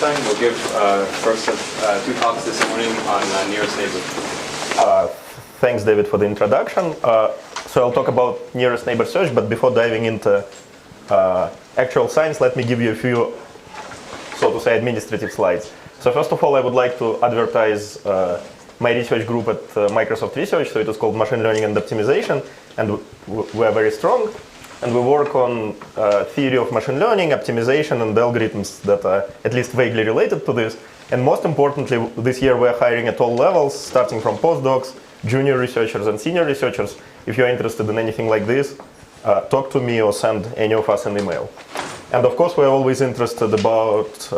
We'll give first two talks this morning on nearest neighbor. Thanks, David, for the introduction. So I'll talk about nearest neighbor search, but before diving into actual science, let me give you a few, so to say, administrative slides. So first of all, I would like to advertise my research group at Microsoft Research. So it is called Machine Learning and Optimization, and we are very strong. And we work on theory of machine learning, optimization, and algorithms that are at least vaguely related to this. And most importantly, this year we're hiring at all levels, starting from postdocs, junior researchers, and senior researchers. If you're interested in anything like this, talk to me or send any of us an email. And of course, we're always interested about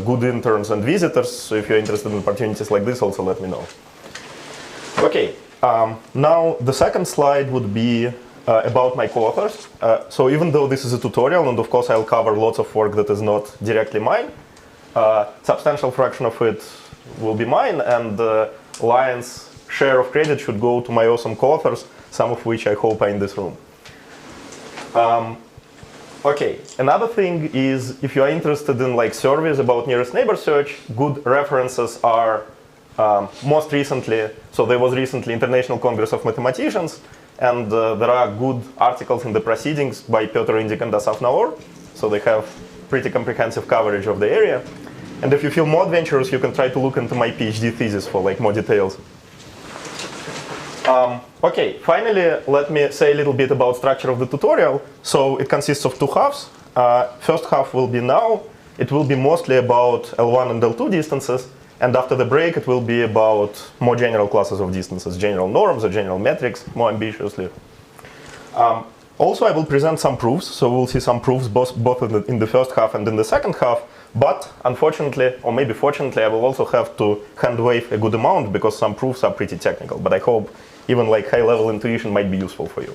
good interns and visitors. So if you're interested in opportunities like this, also let me know. OK, now the second slide would be about my co-authors. So even though this is a tutorial, and of course I'll cover lots of work that is not directly mine, substantial fraction of it will be mine, and lion's share of credit should go to my awesome co-authors, some of which I hope are in this room. OK, another thing is, if you are interested in like surveys about nearest neighbor search, good references are most recently, so there was recently International Congress of Mathematicians, and there are good articles in the proceedings by Petr Indik and Asaf Naor. So they have pretty comprehensive coverage of the area. And if you feel more adventurous, you can try to look into my PhD thesis for like more details. OK, finally, let me say a little bit about structure of the tutorial. So it consists of two halves. First half will be now. It will be mostly about L1 and L2 distances. And after the break, it will be about more general classes of distances, general norms or general metrics, more ambitiously. Also, I will present some proofs. So we'll see some proofs both in the first half and in the second half. But unfortunately, or maybe fortunately, I will also have to hand wave a good amount because some proofs are pretty technical. But I hope even like high-level intuition might be useful for you.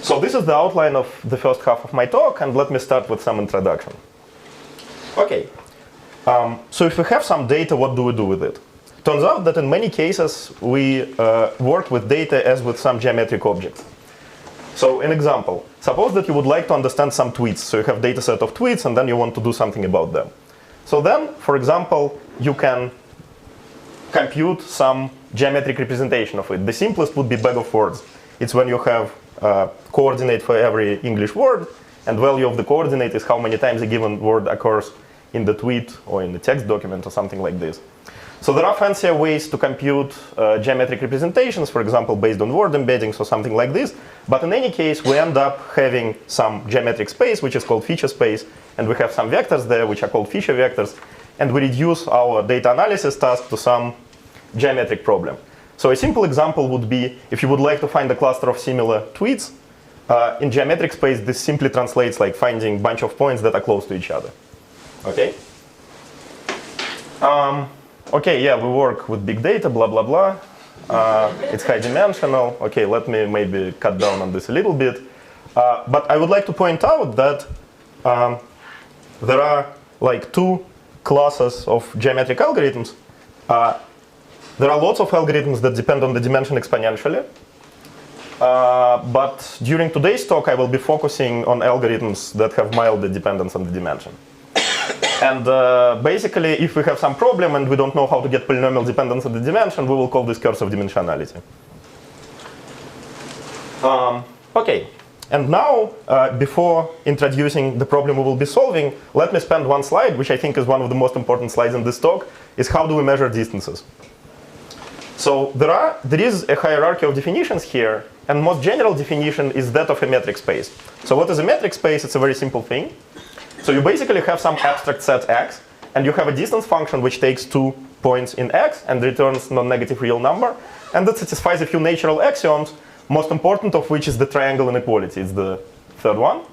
So this is the outline of the first half of my talk. And let me start with some introduction. OK. So if we have some data, what do we do with it? Turns out that in many cases, we work with data as with some geometric objects. So an example, suppose that you would like to understand some tweets. So you have a data set of tweets, and then you want to do something about them. So then, for example, you can compute some geometric representation of it. The simplest would be bag of words. It's when you have a coordinate for every English word, and value of the coordinate is how many times a given word occurs in the tweet or in the text document or something like this. So there are fancier ways to compute geometric representations, for example, based on word embeddings or something like this. But in any case, we end up having some geometric space, which is called feature space. And we have some vectors there, which are called feature vectors. And we reduce our data analysis task to some geometric problem. So a simple example would be, if you would like to find a cluster of similar tweets, in geometric space, this simply translates like finding a bunch of points that are close to each other. OK? OK, yeah, we work with big data, blah, blah, blah. It's high dimensional. OK, let me maybe cut down on this a little bit. But I would like to point out that there are like two classes of geometric algorithms. There are lots of algorithms that depend on the dimension exponentially. But during today's talk, I will be focusing on algorithms that have milder dependence on the dimension. And basically, if we have some problem and we don't know how to get polynomial dependence on the dimension, we will call this curse of dimensionality. OK, and now, before introducing the problem we will be solving, let me spend one slide, which I think is one of the most important slides in this talk, is how do we measure distances. So there is a hierarchy of definitions here. And most general definition is that of a metric space. So what is a metric space? It's a very simple thing. So you basically have some abstract set x, and you have a distance function which takes 2 points in x and returns non-negative real number. And that satisfies a few natural axioms, most important of which is the triangle inequality. It's the third one.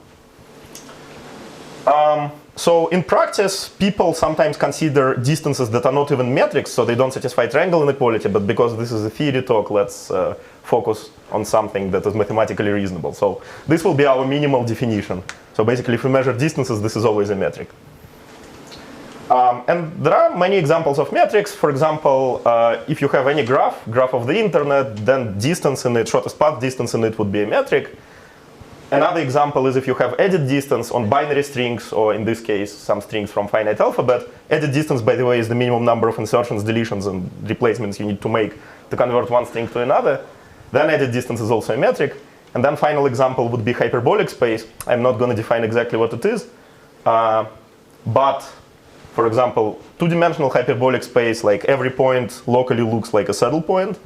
So in practice, people sometimes consider distances that are not even metrics, so they don't satisfy triangle inequality. But because this is a theory talk, let's focus on something that is mathematically reasonable. So this will be our minimal definition. So basically, if we measure distances, this is always a metric. And there are many examples of metrics. For example, if you have any graph of the internet, then distance in it, shortest path distance in it would be a metric. Another example is if you have edit distance on binary strings, or in this case, some strings from finite alphabet. Edit distance, by the way, is the minimum number of insertions, deletions, and replacements you need to make to convert one string to another. Then edit distance is also a metric. And then final example would be hyperbolic space. I'm not going to define exactly what it is. But, for example, two-dimensional hyperbolic space, like every point locally looks like a saddle point.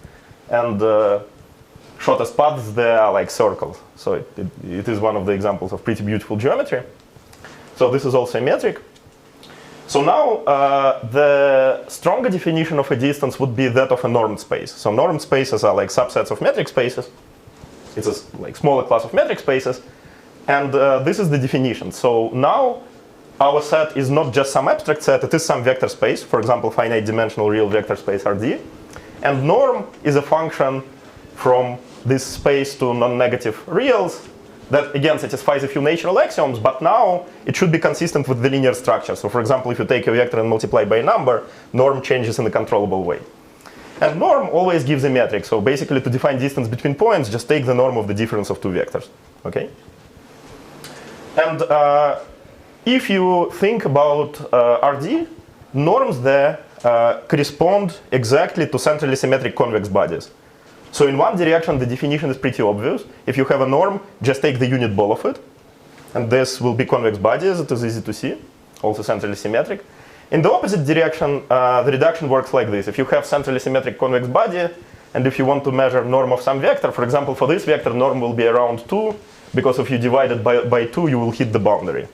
And shortest paths there are like circles. So it is one of the examples of pretty beautiful geometry. So this is also a metric. So now the stronger definition of a distance would be that of a normed space. So normed spaces are like subsets of metric spaces. It's a like smaller class of metric spaces. And this is the definition. So now our set is not just some abstract set, it is some vector space, for example, finite dimensional real vector space RD. And norm is a function from this space to non-negative reals that again satisfies a few natural axioms, but now it should be consistent with the linear structure. So for example, if you take a vector and multiply by a number, norm changes in a controllable way. And norm always gives a metric. So basically to define distance between points, just take the norm of the difference of two vectors. Okay? And if you think about RD, norms there correspond exactly to centrally symmetric convex bodies. So in one direction, the definition is pretty obvious. If you have a norm, just take the unit ball of it. And this will be convex bodies. It is easy to see, also centrally symmetric. In the opposite direction, the reduction works like this. If you have centrally symmetric convex body, and if you want to measure norm of some vector, for example, for this vector, norm will be around 2, because if you divide it by 2, you will hit the boundary.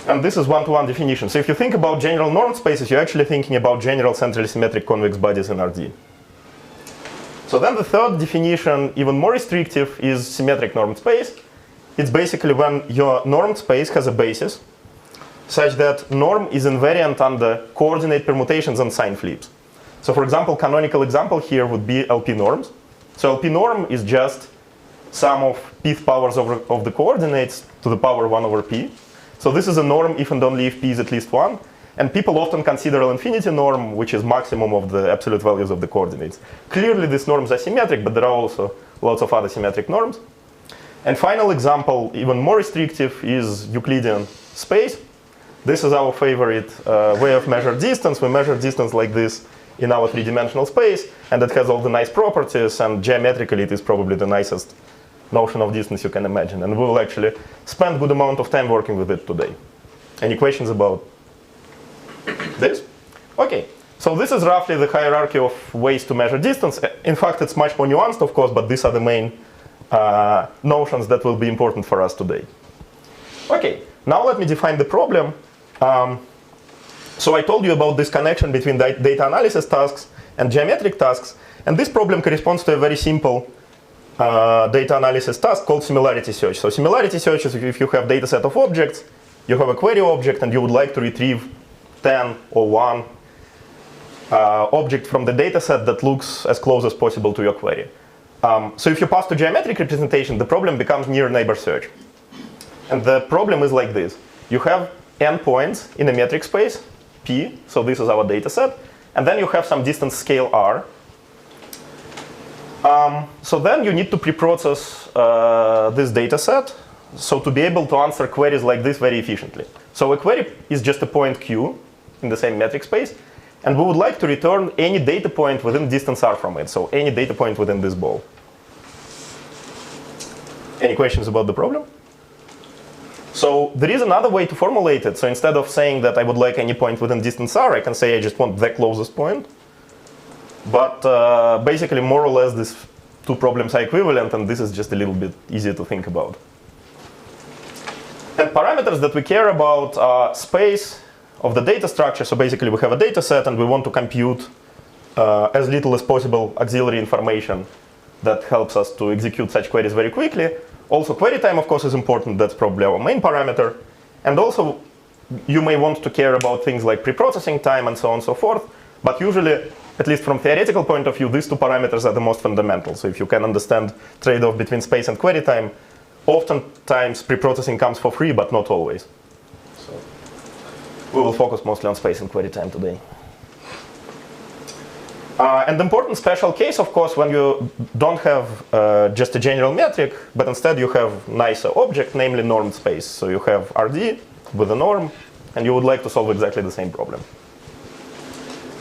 And this is one-to-one definition. So if you think about general norm spaces, you're actually thinking about general centrally symmetric convex bodies in RD. So then the third definition, even more restrictive, is symmetric normed space. It's basically when your normed space has a basis such that norm is invariant under coordinate permutations and sign flips. So for example, canonical example here would be LP norms. So LP norm is just sum of pth powers of the coordinates to the power 1 over p. So this is a norm if and only if p is at least 1. And people often consider L infinity norm, which is maximum of the absolute values of the coordinates. Clearly, these norms are symmetric, but there are also lots of other symmetric norms. And final example, even more restrictive, is Euclidean space. This is our favorite way of measuring distance. We measure distance like this in our three-dimensional space, and it has all the nice properties, and geometrically it is probably the nicest notion of distance you can imagine. And we will actually spend a good amount of time working with it today. Any questions about this? Okay, so this is roughly the hierarchy of ways to measure distance. In fact, it's much more nuanced, of course, but these are the main notions that will be important for us today. Okay, now let me define the problem. So I told you about this connection between data analysis tasks and geometric tasks, and this problem corresponds to a very simple data analysis task called similarity search. So similarity search is if you have data set of objects, you have a query object, and you would like to retrieve 10 or 1 object from the data set that looks as close as possible to your query. So if you pass to geometric representation, the problem becomes near neighbor search. And the problem is like this. You have n points in a metric space, P, so this is our data set, and then you have some distance scale R. So then you need to preprocess this data set, so to be able to answer queries like this very efficiently. So a query is just a point Q in the same metric space, and we would like to return any data point within distance R from it, so any data point within this ball. Any questions about the problem? So there is another way to formulate it. So instead of saying that I would like any point within distance R, I can say I just want the closest point. But basically, more or less, these two problems are equivalent, and this is just a little bit easier to think about. And parameters that we care about are space of the data structure. So basically, we have a data set, and we want to compute as little as possible auxiliary information that helps us to execute such queries very quickly. Also, query time, of course, is important. That's probably our main parameter. And also, you may want to care about things like preprocessing time and so on and so forth. But usually, at least from theoretical point of view, these two parameters are the most fundamental. So if you can understand trade-off between space and query time, oftentimes preprocessing comes for free, but not always. So we will focus mostly on space and query time today. And important special case, of course, when you don't have just a general metric, but instead you have nicer object, namely normed space. So you have RD with a norm, and you would like to solve exactly the same problem.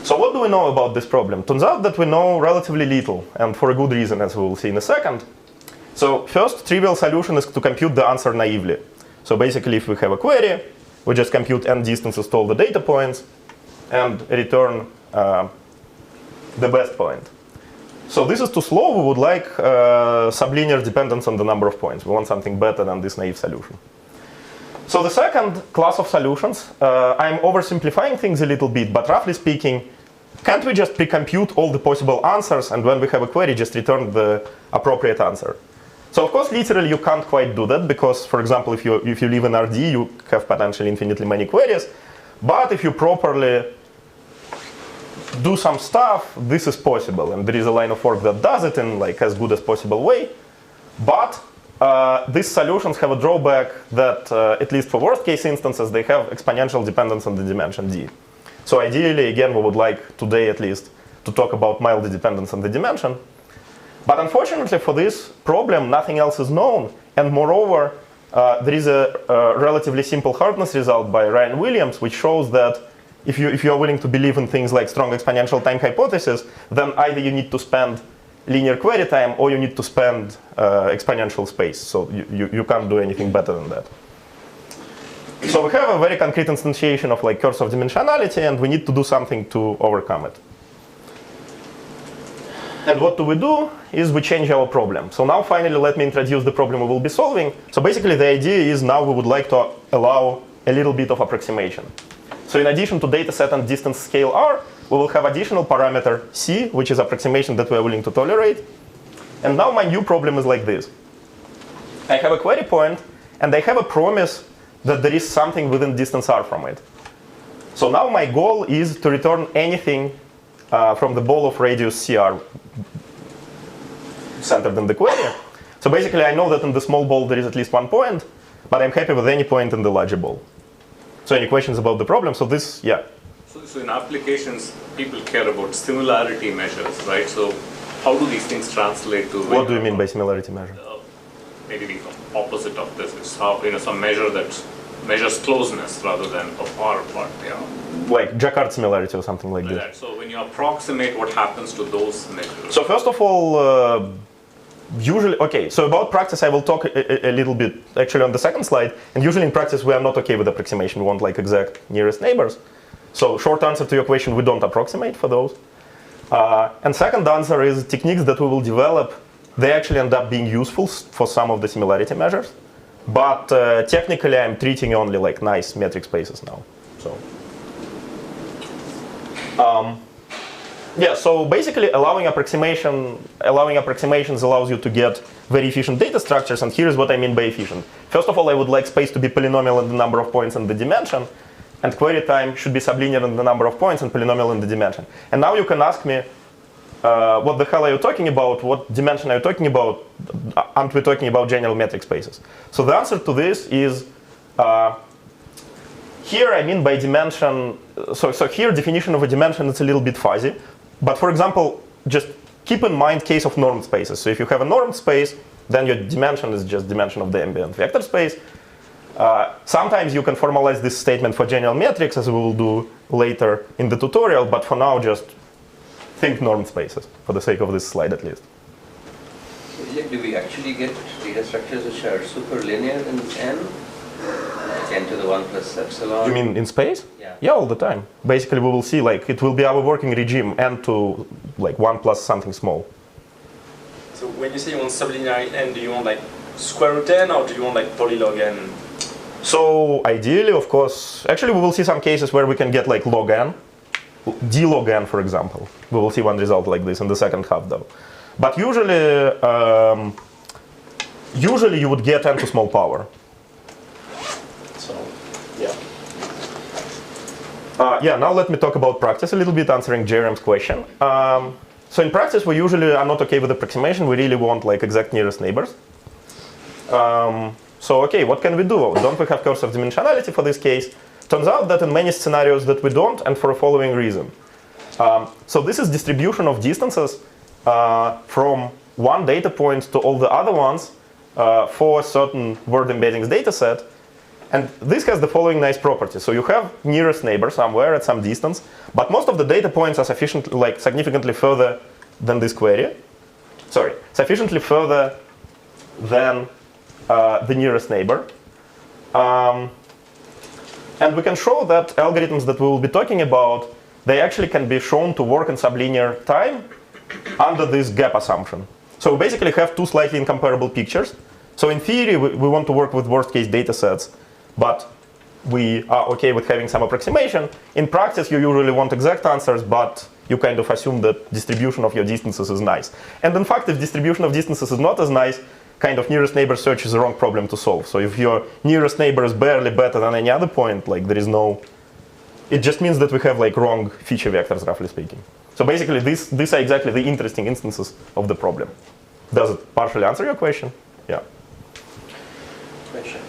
So what do we know about this problem? Turns out that we know relatively little, and for a good reason, as we will see in a second. So first, trivial solution is to compute the answer naively. So basically, if we have a query, we just compute n distances to all the data points and return the best point. So this is too slow. We would like sublinear dependence on the number of points. We want something better than this naive solution. So the second class of solutions, I'm oversimplifying things a little bit, but roughly speaking, can't we just pre-compute all the possible answers, and when we have a query, just return the appropriate answer? So of course, literally, you can't quite do that, because, for example, if you live in RD, you have potentially infinitely many queries. But if you properly do some stuff, this is possible, and there is a line of work that does it in like as good as possible way. But these solutions have a drawback that, at least for worst case instances, they have exponential dependence on the dimension d. So ideally, again, we would like today at least to talk about mild dependence on the dimension. But unfortunately for this problem, nothing else is known. And moreover, there is a relatively simple hardness result by Ryan Williams, which shows that if you are willing to believe in things like strong exponential time hypothesis, then either you need to spend linear query time or you need to spend exponential space. So you can't do anything better than that. So we have a very concrete instantiation of like curse of dimensionality, and we need to do something to overcome it. And what do? Is we change our problem. So now finally let me introduce the problem we will be solving. So basically the idea is now we would like to allow a little bit of approximation. So in addition to dataset and distance scale R, we will have additional parameter C, which is approximation that we are willing to tolerate. And now my new problem is like this. I have a query point, and I have a promise that there is something within distance R from it. So now my goal is to return anything from the ball of radius CR centered in the query. So basically, I know that in the small ball there is at least one point, but I'm happy with any point in the larger ball. So any questions about the problem? So this, yeah. So in applications, people care about similarity measures, right? So how do these things translate to? What do you mean by similarity measure? Maybe the opposite of this is how some measure that measures closeness rather than of R part. Yeah. Like Jacquard similarity or something like this. That. So when you approximate, what happens to those measures? So first of all, usually, okay, so about practice I will talk a little bit actually on the second slide. And usually in practice we are not okay with approximation. We want like exact nearest neighbors. So short answer to your question, we don't approximate for those. And second answer is techniques that we will develop, they actually end up being useful for some of the similarity measures. But technically I'm treating only like nice metric spaces now. So. Yeah, so basically allowing approximations allows you to get very efficient data structures, and here's what I mean by efficient. First of all, I would like space to be polynomial in the number of points and the dimension, and query time should be sublinear in the number of points and polynomial in the dimension. And now you can ask me, what the hell are you talking about? What dimension are you talking about? Aren't we talking about general metric spaces? So the answer to this is, here I mean by dimension, so here definition of a dimension is a little bit fuzzy. But for example, just keep in mind case of normed spaces. So if you have a normed space, then your dimension is just dimension of the ambient vector space. Sometimes you can formalize this statement for general metrics, as we will do later in the tutorial. But for now, just think normed spaces, for the sake of this slide at least. Do we actually get data structures which are superlinear in n? Like n to the 1 plus epsilon? You mean in space? Yeah. Yeah, all the time. Basically, we will see, like, it will be our working regime, n to like 1 plus something small. So when you say you want sublinear in n, do you want like square root n, or do you want like polylog n? So ideally, of course, actually we will see some cases where we can get like log n, d log n, for example. We will see one result like this in the second half, though. But usually, usually you would get n to small power. So, yeah. Yeah, now let me talk about practice a little bit, answering Jerem's question. So in practice, we usually are not okay with approximation. We really want like exact nearest neighbors. So okay, what can we do? Don't we have curse of dimensionality for this case? Turns out that in many scenarios that we don't, and for a following reason. So this is distribution of distances from one data point to all the other ones for a certain word embeddings data set. And this has the following nice property. So you have nearest neighbor somewhere at some distance, but most of the data points are significantly further than this query. Sorry, sufficiently further than the nearest neighbor. And we can show that algorithms that we will be talking about, they actually can be shown to work in sublinear time under this gap assumption. So we basically have two slightly incomparable pictures. So in theory, we want to work with worst case data sets, but we are okay with having some approximation. In practice, you usually want exact answers, but you kind of assume that distribution of your distances is nice. And in fact, if distribution of distances is not as nice, kind of nearest neighbor search is the wrong problem to solve. So if your nearest neighbor is barely better than any other point, like there is no, it just means that we have like wrong feature vectors, roughly speaking. So basically, these are exactly the interesting instances of the problem. Does it partially answer your question? Yeah. Question.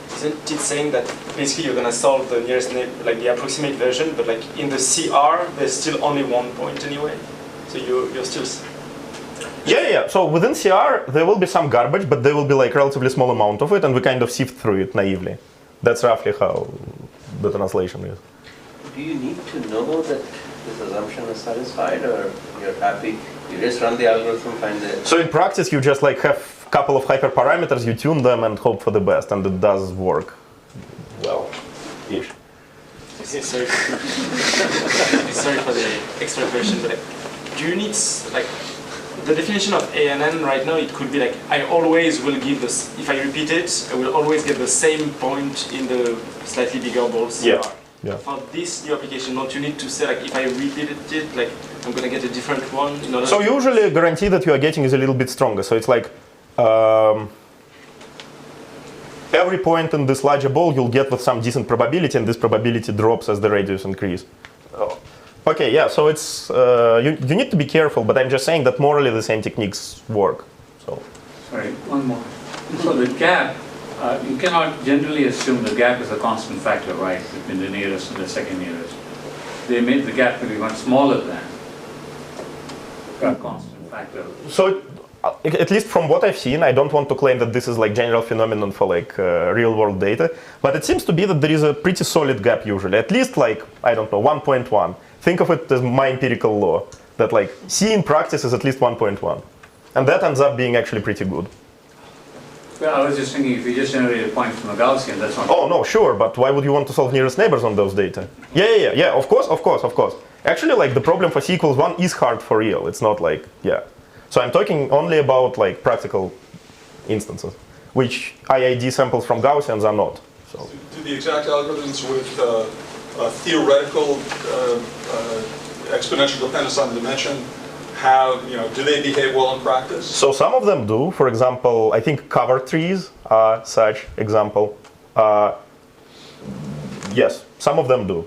Isn't it saying that basically you're gonna solve the nearest neighbor, like the approximate version, but like in the CR, there's still only one point anyway? So you're still... Yeah. So within CR, there will be some garbage, but there will be like relatively small amount of it, and we kind of sift through it naively. That's roughly how the translation is. Do you need to know that this assumption is satisfied, or you're happy? You just run the algorithm, find the... So in practice, you just like have a couple of hyperparameters, you tune them, and hope for the best, and it does work well-ish. Sorry for the extra question, but do you need like the definition of ANN right now? It could be like I always will give this. If I repeat it, I will always get the same point in the slightly bigger balls. Yeah. For this new application, don't you need to say like if I repeat it, like I'm gonna get a different one in order? So usually, a guarantee that you are getting is a little bit stronger. So it's like every point in this larger ball you'll get with some decent probability, and this probability drops as the radius increases. Okay, yeah. So it's you need to be careful, but I'm just saying that morally the same techniques work. So. Sorry, one more. So the gap, you cannot generally assume the gap is a constant factor, right, between the nearest and the second nearest. They made the gap to be much smaller than a constant factor. So, at least from what I've seen, I don't want to claim that this is like general phenomenon for like real-world data, but it seems to be that there is a pretty solid gap usually, at least like, I don't know, 1.1. Think of it as my empirical law, that like C in practice is at least 1.1. And that ends up being actually pretty good. Well, I was just thinking if you just generate a point from a Gaussian, that's not... Oh, no, sure, but why would you want to solve nearest neighbors on those data? Yeah, of course. Actually, like the problem for C equals 1 is hard for real. It's not like, yeah. So I'm talking only about like practical instances, which IID samples from Gaussians are not. So. Do the exact algorithms with theoretical exponential dependence on dimension have, do they behave well in practice? So some of them do. For example, I think cover trees are such example. Yes, some of them do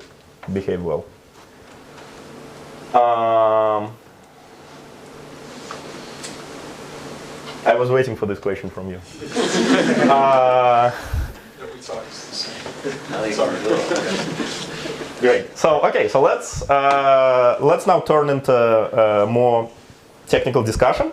behave well. I was waiting for this question from you. Every time it's the same. Now you Sorry. can go. Great. So okay. So let's now turn into more technical discussion.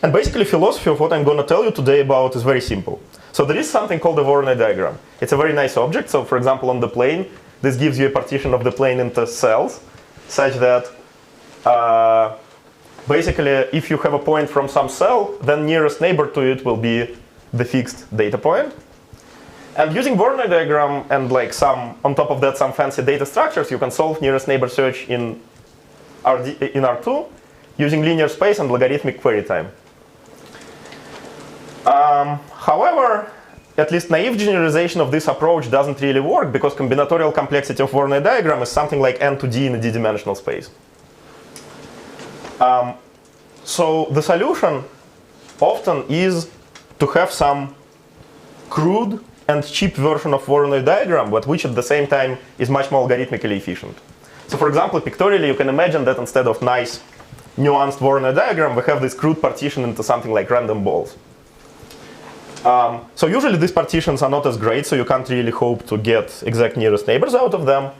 And basically, philosophy of what I'm going to tell you today about is very simple. So there is something called a Voronoi diagram. It's a very nice object. So for example, on the plane, this gives you a partition of the plane into cells, such that basically, if you have a point from some cell, then nearest neighbor to it will be the fixed data point. And using Voronoi diagram and like on top of that, some fancy data structures, you can solve nearest neighbor search in R2 using linear space and logarithmic query time. However, at least naive generalization of this approach doesn't really work because combinatorial complexity of Voronoi diagram is something like n to d in a d-dimensional space. So the solution often is to have some crude and cheap version of Voronoi diagram, but which at the same time is much more algorithmically efficient. So for example, pictorially, you can imagine that instead of nice, nuanced Voronoi diagram, we have this crude partition into something like random balls. So usually these partitions are not as great, so you can't really hope to get exact nearest neighbors out of them,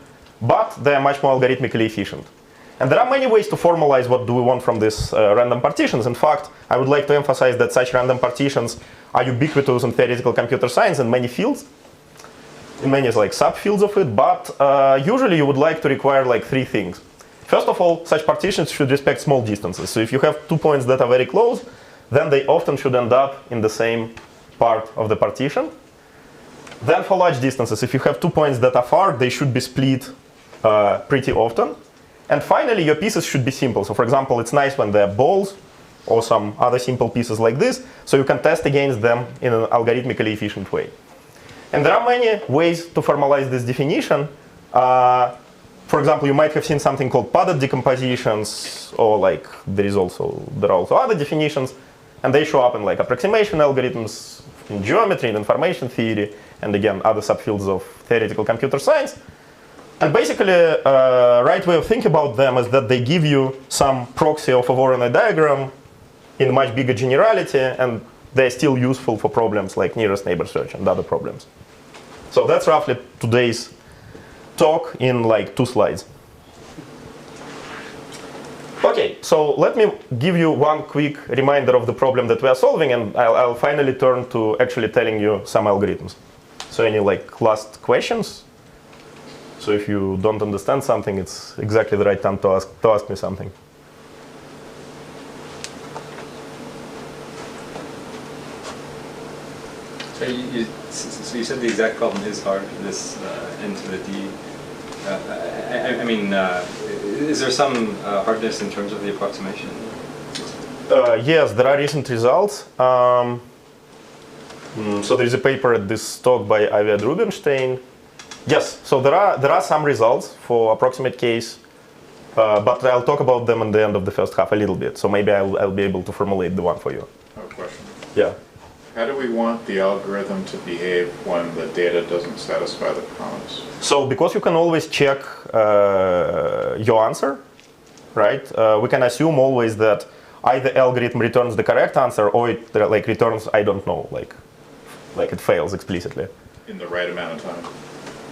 but they are much more algorithmically efficient. And there are many ways to formalize what do we want from these random partitions. In fact, I would like to emphasize that such random partitions are ubiquitous in theoretical computer science in many fields, in many like subfields of it, but usually you would like to require like 3 things. First of all, such partitions should respect small distances. So if you have 2 points that are very close, then they often should end up in the same part of the partition. Then for large distances, if you have 2 points that are far, they should be split pretty often. And finally, your pieces should be simple. So for example, it's nice when they're balls or some other simple pieces like this, so you can test against them in an algorithmically efficient way. And there are many ways to formalize this definition. For example, you might have seen something called padded decompositions, or like there are also other definitions, and they show up in like approximation algorithms, in geometry, in information theory, and again other subfields of theoretical computer science. And basically, right way of thinking about them is that they give you some proxy of a Voronoi diagram in much bigger generality, and they're still useful for problems like nearest neighbor search and other problems. So that's roughly today's talk in like 2 slides. Okay, so let me give you one quick reminder of the problem that we are solving, and I'll finally turn to actually telling you some algorithms. So any like last questions? So if you don't understand something, it's exactly the right time to ask me something. So you said the exact problem is hard, this n to the d. I mean, is there some hardness in terms of the approximation? Yes, there are recent results. So there is a paper at this talk by Aviad Rubinstein. Yes, so there are some results for approximate case, but I'll talk about them in the end of the first half a little bit. So maybe I'll be able to formulate the one for you. I have a question. Yeah. How do we want the algorithm to behave when the data doesn't satisfy the promise? So because you can always check your answer, right? We can assume always that either algorithm returns the correct answer or it like returns I don't know, like it fails explicitly. In the right amount of time?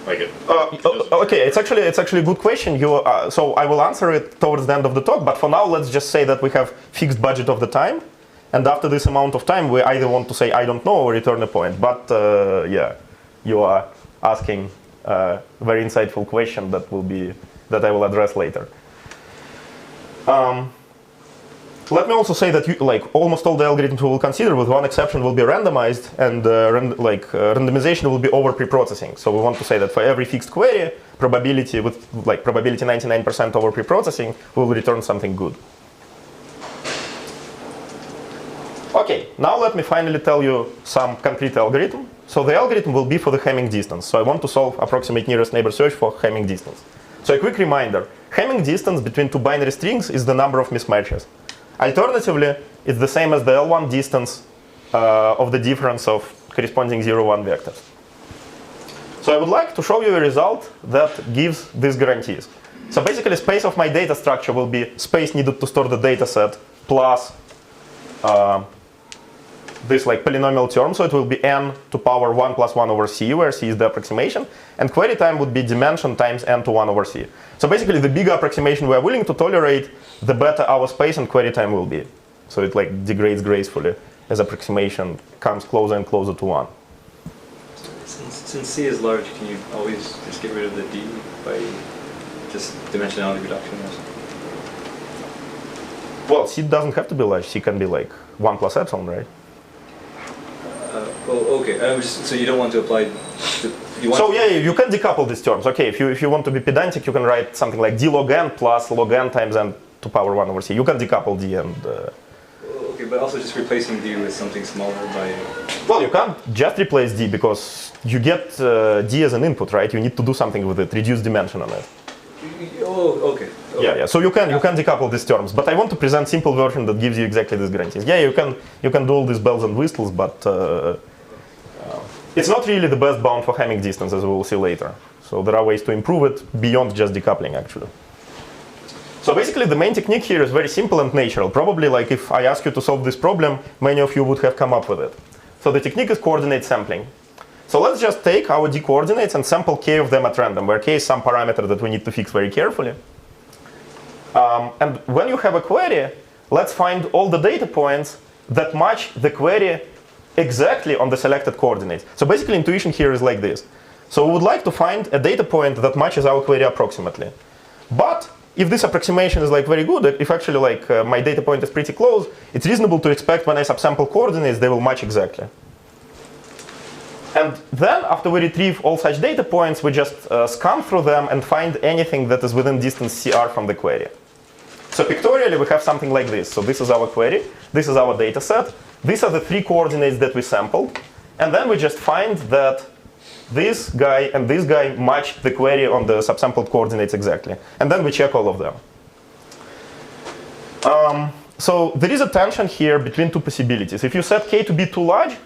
Like it okay, it's actually a good question. So I will answer it towards the end of the talk, but for now let's just say that we have fixed budget of the time, and after this amount of time we either want to say I don't know or return a point. But yeah, you are asking a very insightful question that I will address later. Let me also say that almost all the algorithms we will consider, with one exception, will be randomized, and randomization will be over preprocessing. So we want to say that for every fixed query, probability with probability 99% over preprocessing, we will return something good. Okay, now let me finally tell you some concrete algorithm. So the algorithm will be for the Hamming distance. So I want to solve approximate nearest neighbor search for Hamming distance. So a quick reminder, Hamming distance between 2 binary strings is the number of mismatches. Alternatively, it's the same as the L1 distance of the difference of corresponding 0, 1 vectors. So I would like to show you a result that gives these guarantees. So basically, space of my data structure will be space needed to store the data set plus this polynomial term. So it will be n to power 1 plus 1 over c, where c is the approximation. And query time would be dimension times n to 1 over c. So basically, the bigger approximation we are willing to tolerate, the better our space and query time will be. So it degrades gracefully as approximation comes closer and closer to 1. Since c is large, can you always just get rid of the d by just dimensionality reduction or something? Well, c doesn't have to be large. C can be 1 plus epsilon, right? Well, okay. So you don't want to apply. So yeah, you can decouple these terms. Okay, if you want to be pedantic, you can write something like d log n plus log n times n to power 1 over c. You can decouple d and. Okay, but also just replacing d with something smaller by. Well, you can't just replace d because you get d as an input, right? You need to do something with it, reduce dimension on it. Oh, okay. Yeah. So you can decouple these terms, but I want to present simple version that gives you exactly these guarantees. Yeah, you can do all these bells and whistles, but it's not really the best bound for Hamming distance, as we will see later. So there are ways to improve it beyond just decoupling, actually. So basically, the main technique here is very simple and natural. Probably, if I ask you to solve this problem, many of you would have come up with it. So the technique is coordinate sampling. So let's just take our d coordinates and sample k of them at random, where k is some parameter that we need to fix very carefully. And when you have a query, let's find all the data points that match the query exactly on the selected coordinates. So basically, intuition here is like this. So we would like to find a data point that matches our query approximately. But if this approximation is like very good, if actually like my data point is pretty close, it's reasonable to expect when I subsample coordinates, they will match exactly. And then after we retrieve all such data points, we just scan through them and find anything that is within distance CR from the query. So pictorially, we have something like this. So this is our query. This is our data set. These are the 3 coordinates that we sampled. And then we just find that this guy and this guy match the query on the subsampled coordinates exactly. And then we check all of them. So there is a tension here between 2 possibilities. If you set k to be too large,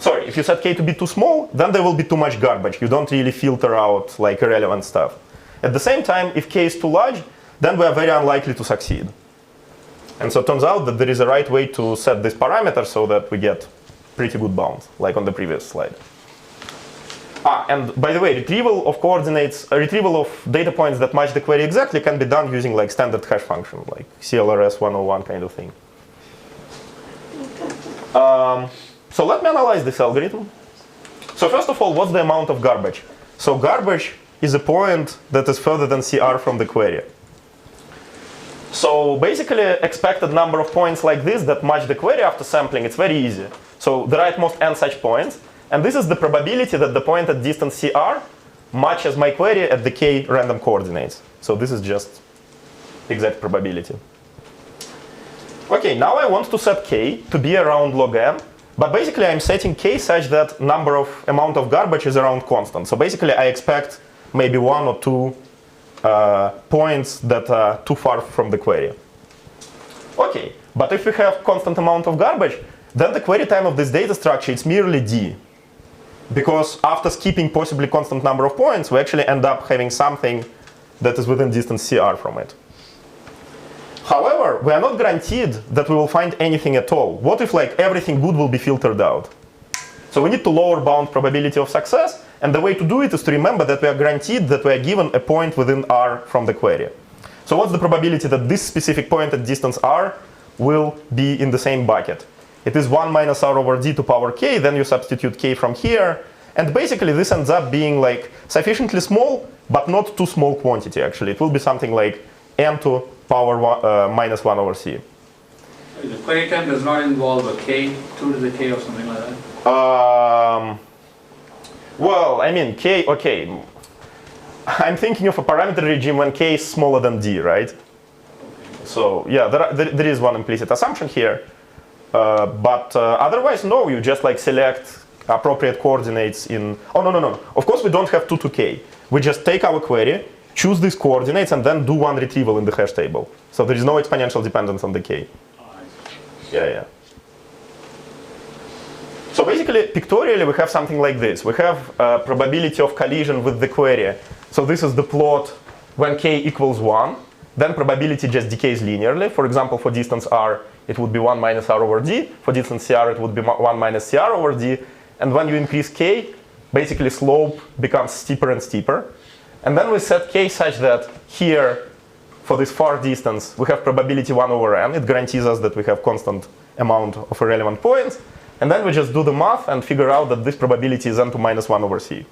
if you set k to be too small, then there will be too much garbage. You don't really filter out like irrelevant stuff. At the same time, if k is too large, then we are very unlikely to succeed. And so it turns out that there is a right way to set this parameter so that we get pretty good bounds, like on the previous slide. And by the way, retrieval of coordinates, retrieval of data points that match the query exactly can be done using like standard hash function, like CLRS 101 kind of thing. So let me analyze this algorithm. So first of all, what's the amount of garbage? So garbage is a point that is further than CR from the query. So basically, expected number of points like this that match the query after sampling, it's very easy. So there are at most n such points. And this is the probability that the point at distance CR matches my query at the k random coordinates. So this is just exact probability. OK, now I want to set k to be around log n. But basically, I'm setting k such that amount of garbage is around constant. So basically, I expect maybe 1 or 2 points that are too far from the query. OK, but if we have constant amount of garbage, then the query time of this data structure is merely d. Because after skipping possibly constant number of points, we actually end up having something that is within distance CR from it. However, we are not guaranteed that we will find anything at all. What if like everything good will be filtered out? So we need to lower bound probability of success. And the way to do it is to remember that we are guaranteed that we are given a point within R from the query. So what's the probability that this specific point at distance R will be in the same bucket? It is 1 minus R over D to power k. Then you substitute k from here. And basically, this ends up being like sufficiently small, but not too small quantity, actually. It will be something like n to power minus 1 over c. The query time does not involve a k, 2 to the k or something like that? Well, I mean, k, OK. I'm thinking of a parameter regime when k is smaller than d, right? Okay. So yeah, there is one implicit assumption here. But otherwise, no, you just like select appropriate coordinates in. Oh, no. Of course, we don't have 2 to k. We just take our query, choose these coordinates, and then do one retrieval in the hash table. So there is no exponential dependence on the k. Yeah. So basically, pictorially, we have something like this. We have a probability of collision with the query. So this is the plot when k equals 1. Then probability just decays linearly. For example, for distance r, it would be 1 minus r over d. For distance cr, it would be 1 minus cr over d. And when you increase k, basically slope becomes steeper and steeper. And then we set k such that here, for this far distance, we have probability 1 over n. It guarantees us that we have constant amount of irrelevant points. And then we just do the math and figure out that this probability is n to minus 1 over c.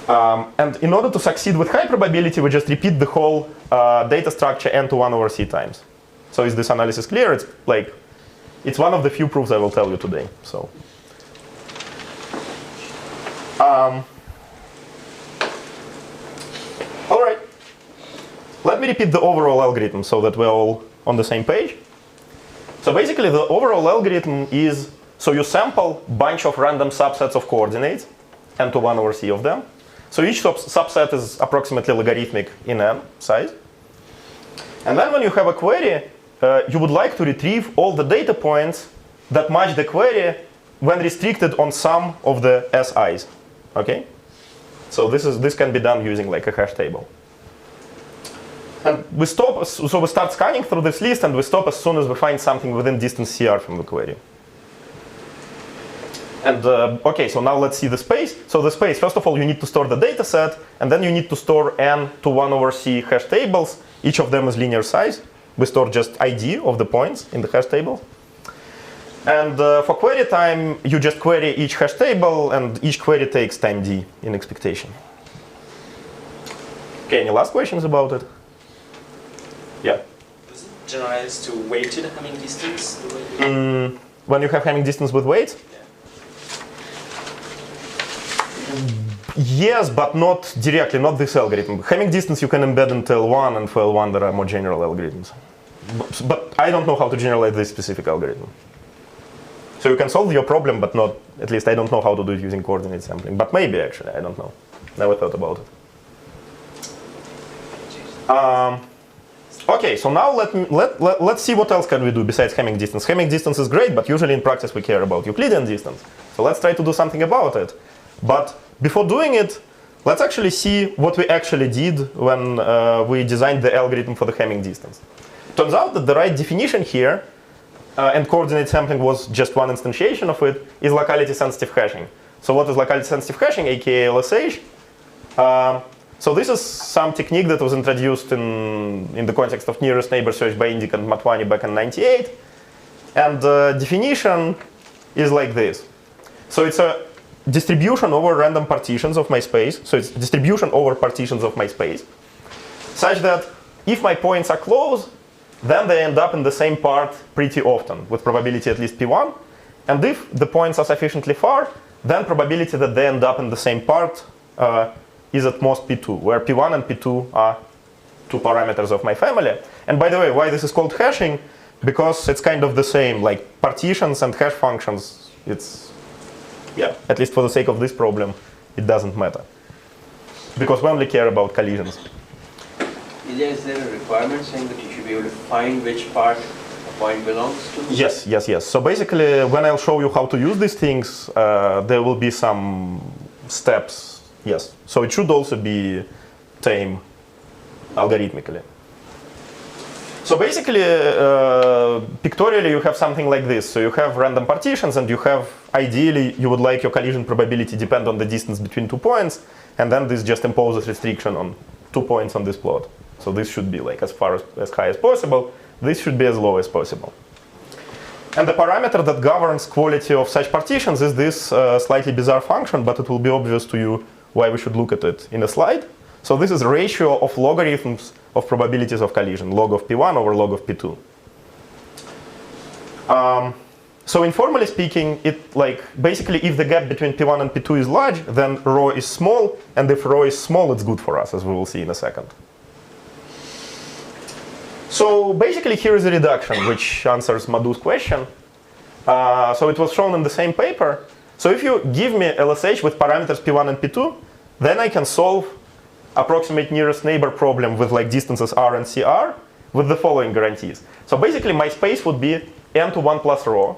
And in order to succeed with high probability, we just repeat the whole data structure n to 1 over c times. So is this analysis clear? It's like, it's one of the few proofs I will tell you today. So, all right. Let me repeat the overall algorithm so that we're all on the same page. So basically, the overall algorithm is, so you sample a bunch of random subsets of coordinates, n to 1 over c of them. So each subset is approximately logarithmic in n size. And then when you have a query, you would like to retrieve all the data points that match the query when restricted on some of the SIs. Okay? So this can be done using like a hash table. And we stop, so we start scanning through this list, and we stop as soon as we find something within distance CR from the query. And okay, so now let's see the space. So the space, first of all, you need to store the data set, and then you need to store n to 1 over c hash tables. Each of them is linear size. We store just ID of the points in the hash table. And for query time, you just query each hash table, and each query takes time d in expectation. Okay, any last questions about it? Yeah. Does it generalize to weighted Hamming distance? The way When you have Hamming distance with weights? Yes, but not directly, not this algorithm. Hamming distance you can embed into L1, and for L1 there are more general algorithms. But I don't know how to generalize this specific algorithm. So you can solve your problem, but not, at least I don't know how to do it using coordinate sampling. But maybe actually, I don't know. Never thought about it. Okay, so now let's see what else can we do besides Hamming distance. Hamming distance is great, but usually in practice we care about Euclidean distance. So let's try to do something about it. But before doing it, let's actually see what we actually did when we designed the algorithm for the Hamming distance. Turns out that the right definition here, and coordinate sampling was just one instantiation of it, is locality sensitive hashing. So what is locality sensitive hashing, aka LSH? So this is some technique that was introduced in the context of nearest neighbor search by Indyk and Motwani back in '98. And the definition is like this. So it's a distribution over random partitions of my space. So it's distribution over partitions of my space, such that if my points are close, then they end up in the same part pretty often, with probability at least P1. And if the points are sufficiently far, then probability that they end up in the same part is at most P2, where P1 and P2 are two parameters of my family. And by the way, why this is called hashing? Because it's kind of the same, like partitions and hash functions, it's, yeah, at least for the sake of this problem, it doesn't matter. Because we only care about collisions. Is there a requirement saying that you should be able to find which part a point belongs to? Yes, yes, yes. So basically, when I'll show you how to use these things, there will be some steps. Yes. So it should also be tame algorithmically. So basically, pictorially, you have something like this. So you have random partitions, and you have, ideally, you would like your collision probability depend on the distance between 2 points, and then this just imposes restriction on 2 points on this plot. So this should be like as high as possible. This should be as low as possible. And the parameter that governs quality of such partitions is this slightly bizarre function, but it will be obvious to you why we should look at it in a slide. So this is ratio of logarithms of probabilities of collision, log of P1 over log of P2. So informally speaking, it like basically if the gap between P1 and P2 is large, then rho is small, and if rho is small, it's good for us, as we will see in a second. So basically here is a reduction which answers Madhu's question. So it was shown in the same paper. So if you give me LSH with parameters P1 and P2, then I can solve approximate nearest neighbor problem with like distances R and CR with the following guarantees. So basically my space would be n to 1 plus rho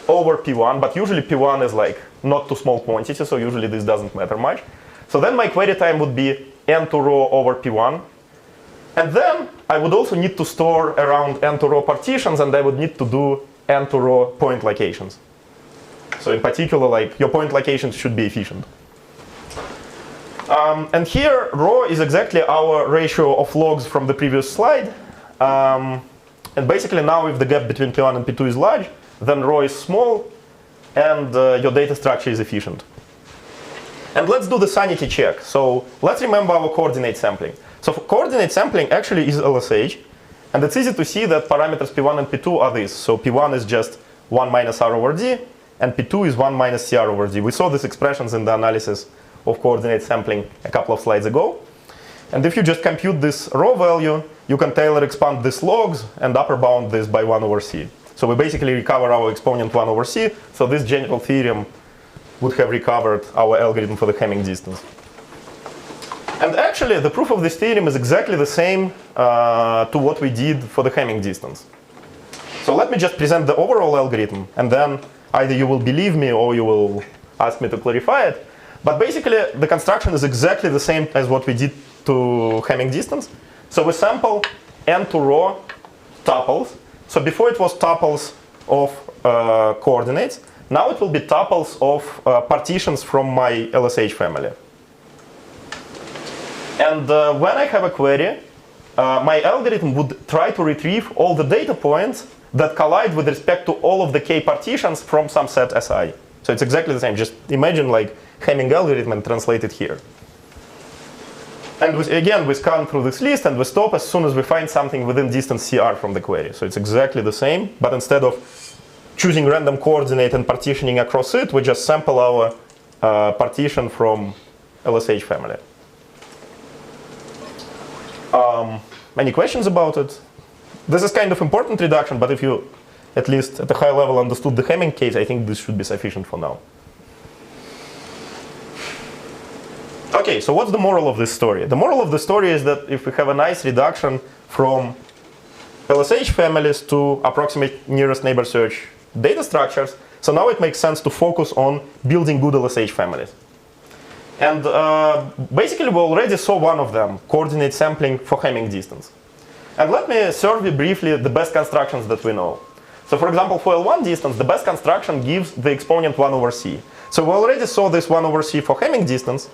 over P1, but usually P1 is like not too small quantity, so usually this doesn't matter much. So then my query time would be n to rho over P1. And then I would also need to store around n to rho partitions, and I would need to do n to rho point locations. So in particular, like your point locations should be efficient. And here, rho is exactly our ratio of logs from the previous slide. And basically now if the gap between P1 and P2 is large, then rho is small, and your data structure is efficient. And let's do the sanity check. So let's remember our coordinate sampling. So for coordinate sampling actually is LSH, and it's easy to see that parameters P1 and P2 are this. So P1 is just 1 minus R over D, and P2 is 1 minus CR over D. We saw these expressions in the analysis of coordinate sampling a couple of slides ago. And if you just compute this rho value, you can Taylor expand these logs and upper bound this by 1 over C. So we basically recover our exponent 1 over C. So this general theorem would have recovered our algorithm for the Hamming distance. And actually, the proof of this theorem is exactly the same to what we did for the Hamming distance. So let me just present the overall algorithm, and then either you will believe me or you will ask me to clarify it. But basically, the construction is exactly the same as what we did to Hamming distance. So we sample n to rho tuples. So before it was tuples of coordinates. Now it will be tuples of partitions from my LSH family. And when I have a query, my algorithm would try to retrieve all the data points that collide with respect to all of the k partitions from some set Si. So it's exactly the same. Just imagine like Hamming algorithm and translate it here. And again, we scan through this list and we stop as soon as we find something within distance CR from the query. So it's exactly the same, but instead of choosing random coordinate and partitioning across it, we just sample our partition from LSH family. Any questions about it? This is kind of important reduction, but if you, at least at a high level, understood the Hamming case, I think this should be sufficient for now. Okay, so what's the moral of this story? The moral of the story is that if we have a nice reduction from LSH families to approximate nearest neighbor search data structures, so now it makes sense to focus on building good LSH families. And basically, we already saw one of them, coordinate sampling for Hamming distance. And let me survey briefly the best constructions that we know. So for example, for L1 distance, the best construction gives the exponent 1 over c. So we already saw this 1 over c for Hamming distance,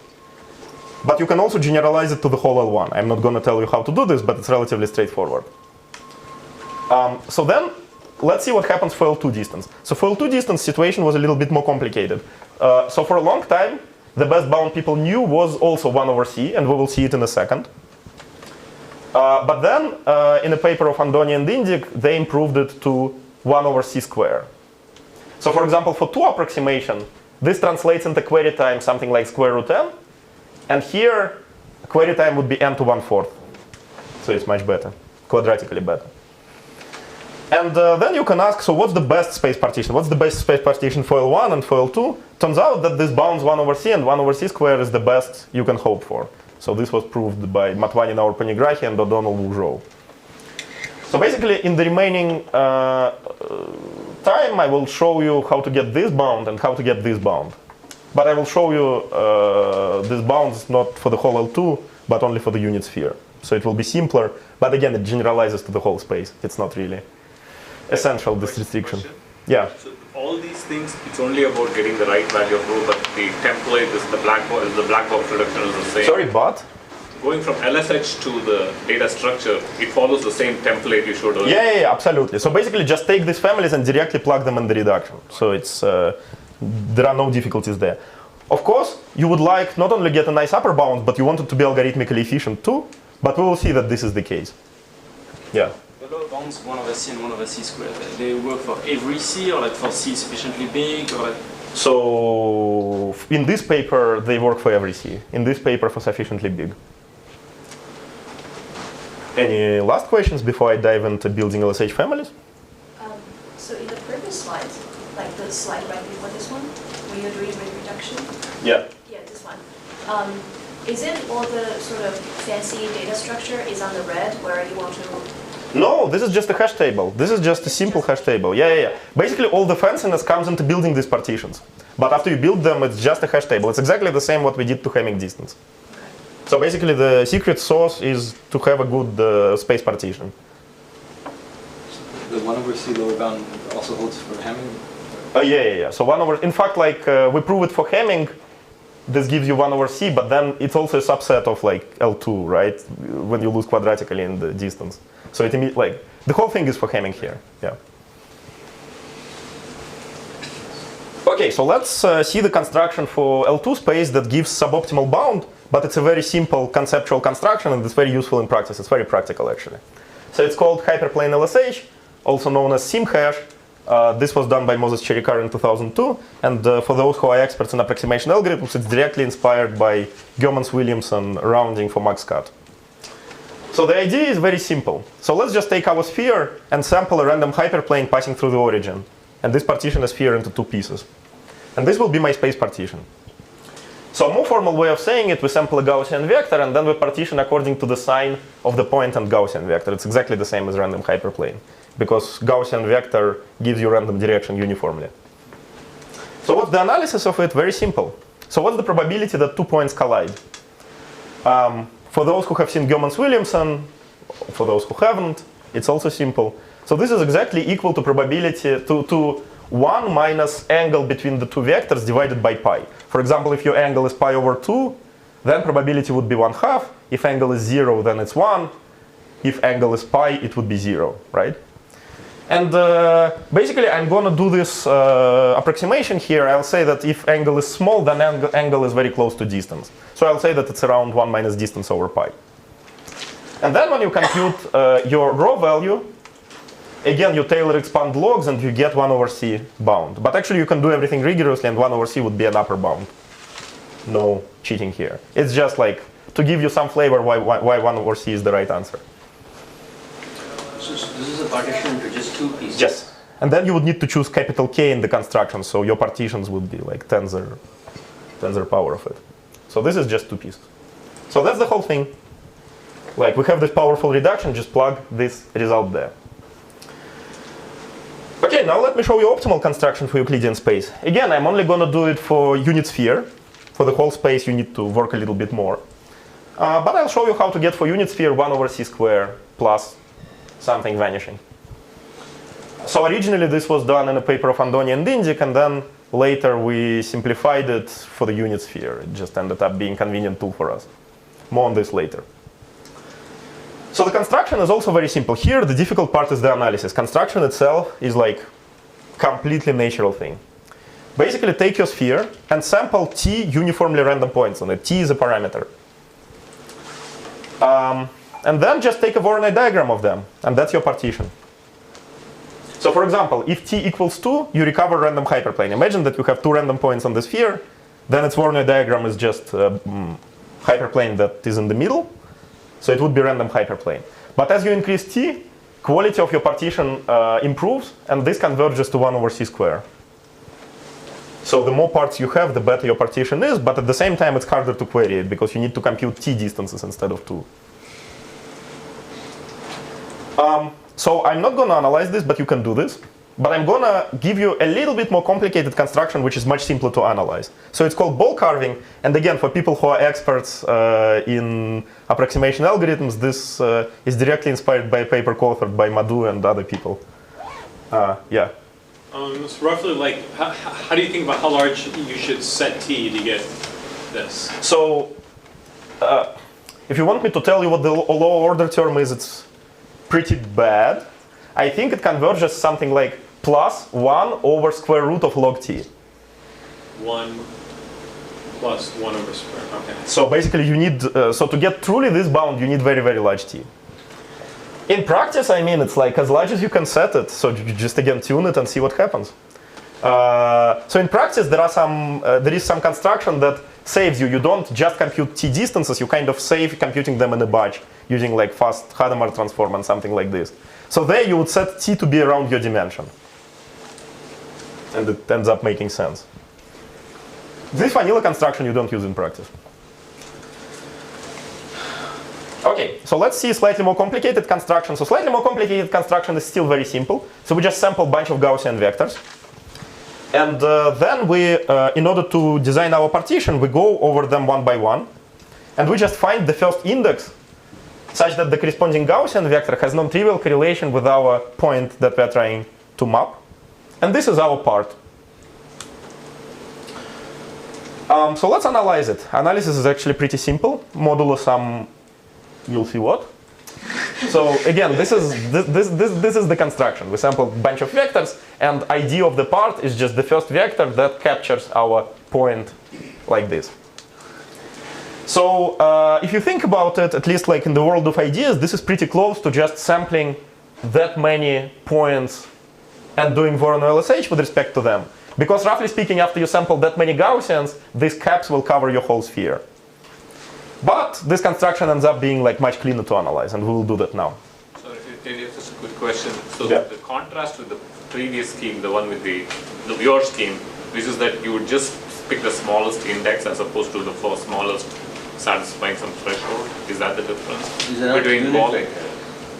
but you can also generalize it to the whole L1. I'm not going to tell you how to do this, but it's relatively straightforward. So then, let's see what happens for L2 distance. So for L2 distance, situation was a little bit more complicated. So for a long time, the best bound people knew was also 1 over c, and we will see it in a second. But then, in a paper of Andoni and Indig, they improved it to 1 over c square. So for example, for 2 approximation, this translates into query time something like square root n. And here, query time would be n to 1/4. So it's much better, quadratically better. And then you can ask, so what's the best space partition? What's the best space partition for L1 and for L2? Turns out that this bounds 1 over c, and 1 over c square is the best you can hope for. So this was proved by Matwani, Naur Panigrahi, and O'Donnell Wu Zhou. So basically, in the remaining time, I will show you how to get this bound and how to get this bound. But I will show you these bounds not for the whole L2, but only for the unit sphere. So it will be simpler, but again, it generalizes to the whole space. It's not really essential, this restriction. Yeah. So all these things, it's only about getting the right value of rho, but the template is the black box reduction is the same. Sorry, but? Going from LSH to the data structure, it follows the same template you showed earlier. Yeah, absolutely. So basically, just take these families and directly plug them in the reduction. So it's there are no difficulties there. Of course, you would like not only get a nice upper bound, but you want it to be algorithmically efficient too. But we will see that this is the case. Yeah. The lower bounds 1 over c and 1 over c squared, they work for every c, or like for c sufficiently big, or like? So in this paper, they work for every c. In this paper, for sufficiently big. Any last questions before I dive into building LSH families? So in the previous slide, like the slide right before this one, where you're doing rate reduction? Yeah. Yeah, this one. Is it all the sort of fancy data structure is on the red where you want to? No, this is just a hash table. This is just a simple hash table. Yeah. Basically, all the fanciness comes into building these partitions. But after you build them, it's just a hash table. It's exactly the same what we did to Hamming distance. So basically, the secret sauce is to have a good space partition. The 1 over c lower bound also holds for Hamming? Yeah. So 1 over, in fact, like we prove it for Hamming. This gives you 1 over c, but then it's also a subset of like L2, right? When you lose quadratically in the distance. So it like the whole thing is for Hamming here. Yeah. Okay, so let's see the construction for L2 space that gives suboptimal bound, but it's a very simple conceptual construction and it's very useful in practice. It's very practical actually. So it's called hyperplane LSH, also known as SimHash. This was done by Moses Cherikar in 2002, and for those who are experts in approximation algorithms, it's directly inspired by Gomans-Williamson rounding for Max Cut. So the idea is very simple. So let's just take our sphere and sample a random hyperplane passing through the origin, and this partition a sphere into 2 pieces. And this will be my space partition. So a more formal way of saying it, we sample a Gaussian vector, and then we partition according to the sign of the point and Gaussian vector. It's exactly the same as random hyperplane, because Gaussian vector gives you random direction uniformly. So what's the analysis of it? Very simple. So what's the probability that 2 points collide? For those who have seen Gomans-Williamson, for those who haven't, it's also simple. So this is exactly equal to probability to 1 minus angle between the two vectors divided by pi. For example, if your angle is pi over 2, then probability would be 1/2. If angle is 0, then it's 1. If angle is pi, it would be 0, right? And basically, I'm going to do this approximation here. I'll say that if angle is small, then angle is very close to distance. So I'll say that it's around 1 minus distance over pi. And then when you compute your raw value, again, you Taylor expand logs and you get 1 over c bound. But actually, you can do everything rigorously, and 1 over c would be an upper bound. No cheating here. It's just like to give you some flavor why 1 over c is the right answer. So this is a partition into just two pieces? Yes. And then you would need to choose capital K in the construction, so your partitions would be like tensor power of it. So this is just two pieces. So that's the whole thing. Like, we have this powerful reduction, just plug this result there. Okay, now let me show you optimal construction for Euclidean space. Again, I'm only going to do it for unit sphere. For the whole space, you need to work a little bit more. But I'll show you how to get for unit sphere 1 over c squared plus something vanishing. So originally this was done in a paper of Andoni and Dindik, and then later we simplified it for the unit sphere. It just ended up being a convenient tool for us. More on this later. So the construction is also very simple. Here the difficult part is the analysis. Construction itself is like completely natural thing. Basically take your sphere and sample t uniformly random points on it. T is a parameter. And then just take a Voronoi diagram of them, and that's your partition. So for example, if t equals 2, you recover random hyperplane. Imagine that you have two random points on the sphere, then its Voronoi diagram is just a hyperplane that is in the middle. So it would be random hyperplane. But as you increase t, quality of your partition improves, and this converges to 1 over c squared. So the more parts you have, the better your partition is, but at the same time it's harder to query it because you need to compute t distances instead of 2. So I'm not going to analyze this, but you can do this. But I'm going to give you a little bit more complicated construction, which is much simpler to analyze. So it's called ball carving. And again, for people who are experts in approximation algorithms, this is directly inspired by a paper co-authored by Madhu and other people. Yeah. It's roughly like, how do you think about how large you should set t to get this? So if you want me to tell you what the lower order term is, it's pretty bad. I think it converges something like plus 1 over square root of log t. 1 plus 1 over square, okay. So basically you need, so to get truly this bound, you need very, very large t. In practice, I mean, it's like as large as you can set it. So you just again tune it and see what happens. So in practice, there is some construction that saves you. You don't just compute t distances, you kind of save computing them in a batch using like fast Hadamard transform and something like this. So there you would set t to be around your dimension. And it ends up making sense. This vanilla construction you don't use in practice. Okay, so let's see slightly more complicated construction. So slightly more complicated construction is still very simple. So we just sample a bunch of Gaussian vectors. And then we, in order to design our partition, we go over them one by one. And we just find the first index such that the corresponding Gaussian vector has non-trivial correlation with our point that we're trying to map. And this is our part. So let's analyze it. Analysis is actually pretty simple. Modulo sum, you'll see what. So again, this is the construction. We sample a bunch of vectors, and idea of the part is just the first vector that captures our point like this. So if you think about it, at least like in the world of ideas, this is pretty close to just sampling that many points and doing Voronoi LSH with respect to them. Because roughly speaking, after you sample that many Gaussians, these caps will cover your whole sphere. But this construction ends up being like much cleaner to analyze, and we will do that now. So just a quick question. So yeah. The contrast with the previous scheme, the one with your scheme, which is that you would just pick the smallest index as opposed to the first smallest satisfying some threshold. Is that the difference between ball?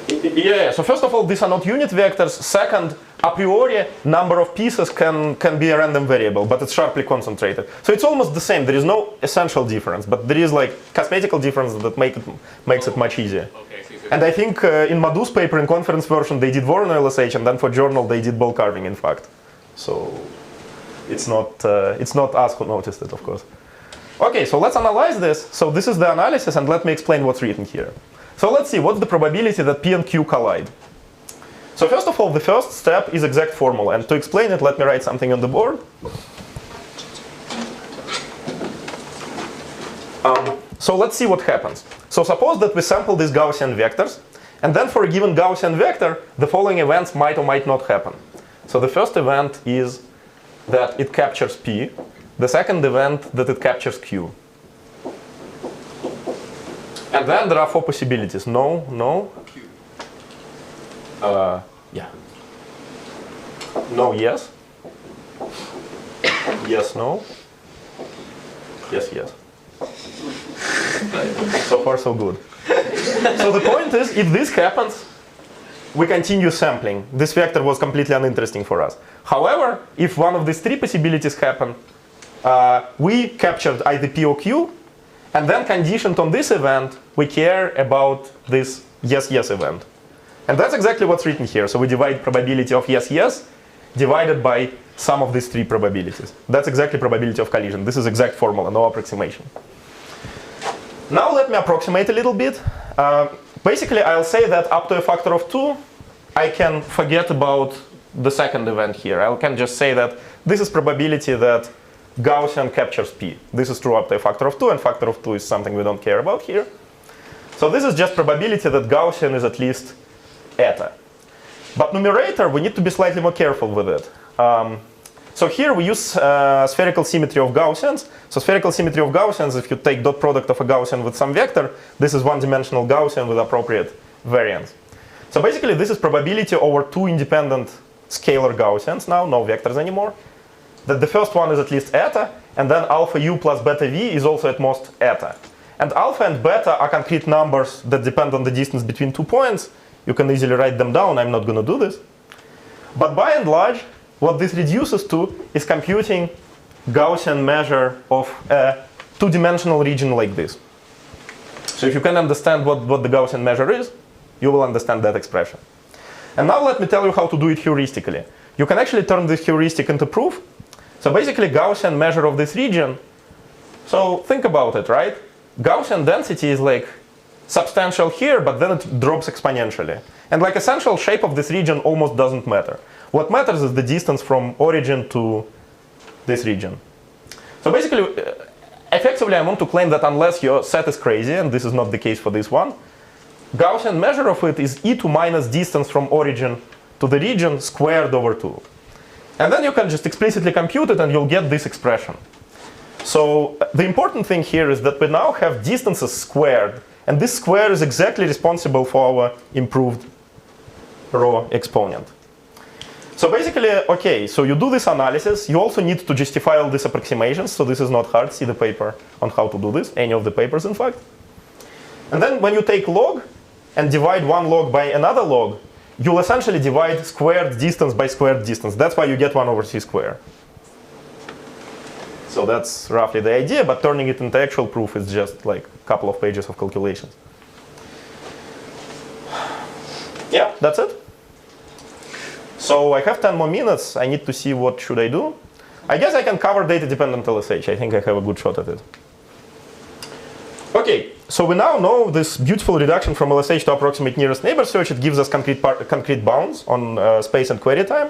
Yeah, so first of all, these are not unit vectors. Second, a priori, number of pieces can be a random variable, but it's sharply concentrated. So it's almost the same. There is no essential difference, but there is like cosmetical difference that makes it much easier. Okay, and I think in Madhu's paper in conference version, they did Voronoi LSH, and then for journal, they did ball carving, in fact. So it's not us who noticed it, of course. Okay, so let's analyze this. So this is the analysis, and let me explain what's written here. So let's see, what's the probability that P and Q collide? So first of all, the first step is exact formula. And to explain it, let me write something on the board. So let's see what happens. So suppose that we sample these Gaussian vectors, and then for a given Gaussian vector, the following events might or might not happen. So the first event is that it captures P. The second event that it captures Q. And then there are four possibilities. No, no. Yeah. No, yes. Yes, no. Yes, yes. So far, so good. So the point is, if this happens, we continue sampling. This vector was completely uninteresting for us. However, if one of these three possibilities happen, we captured either P or Q, and then conditioned on this event, we care about this yes, yes event. And that's exactly what's written here. So we divide probability of yes, yes, divided by sum of these three probabilities. That's exactly probability of collision. This is exact formula, no approximation. Now let me approximate a little bit. Basically, I'll say that up to a factor of 2, I can forget about the second event here. I can just say that this is probability that Gaussian captures P. This is true up to a factor of 2, and factor of 2 is something we don't care about here. So this is just probability that Gaussian is at least eta. But numerator, we need to be slightly more careful with it. So here we use spherical symmetry of Gaussians. So spherical symmetry of Gaussians, if you take dot product of a Gaussian with some vector, this is one-dimensional Gaussian with appropriate variance. So basically, this is probability over two independent scalar Gaussians now, no vectors anymore. That the first one is at least eta, and then alpha u plus beta v is also at most eta. And alpha and beta are concrete numbers that depend on the distance between 2 points. You can easily write them down. I'm not going to do this. But by and large, what this reduces to is computing Gaussian measure of a two-dimensional region like this. So if you can understand what the Gaussian measure is, you will understand that expression. And now let me tell you how to do it heuristically. You can actually turn this heuristic into proof. So basically, Gaussian measure of this region. So think about it, right? Gaussian density is like substantial here, but then it drops exponentially. And like essential shape of this region almost doesn't matter. What matters is the distance from origin to this region. So basically, effectively, I want to claim that unless your set is crazy, and this is not the case for this one, Gaussian measure of it is e to minus distance from origin to the region squared over 2. And then you can just explicitly compute it, and you'll get this expression. So the important thing here is that we now have distances squared. And this square is exactly responsible for our improved rho exponent. So basically, okay, so you do this analysis. You also need to justify all these approximations. So this is not hard. See the paper on how to do this, any of the papers, in fact. And then when you take log and divide one log by another log, you'll essentially divide squared distance by squared distance. That's why you get 1 over c squared. So that's roughly the idea, but turning it into actual proof is just like a couple of pages of calculations. Yeah, that's it. So I have 10 more minutes. I need to see what should I do. I guess I can cover data-dependent LSH. I think I have a good shot at it. OK, so we now know this beautiful reduction from LSH to approximate nearest neighbor search. It gives us concrete bounds on space and query time.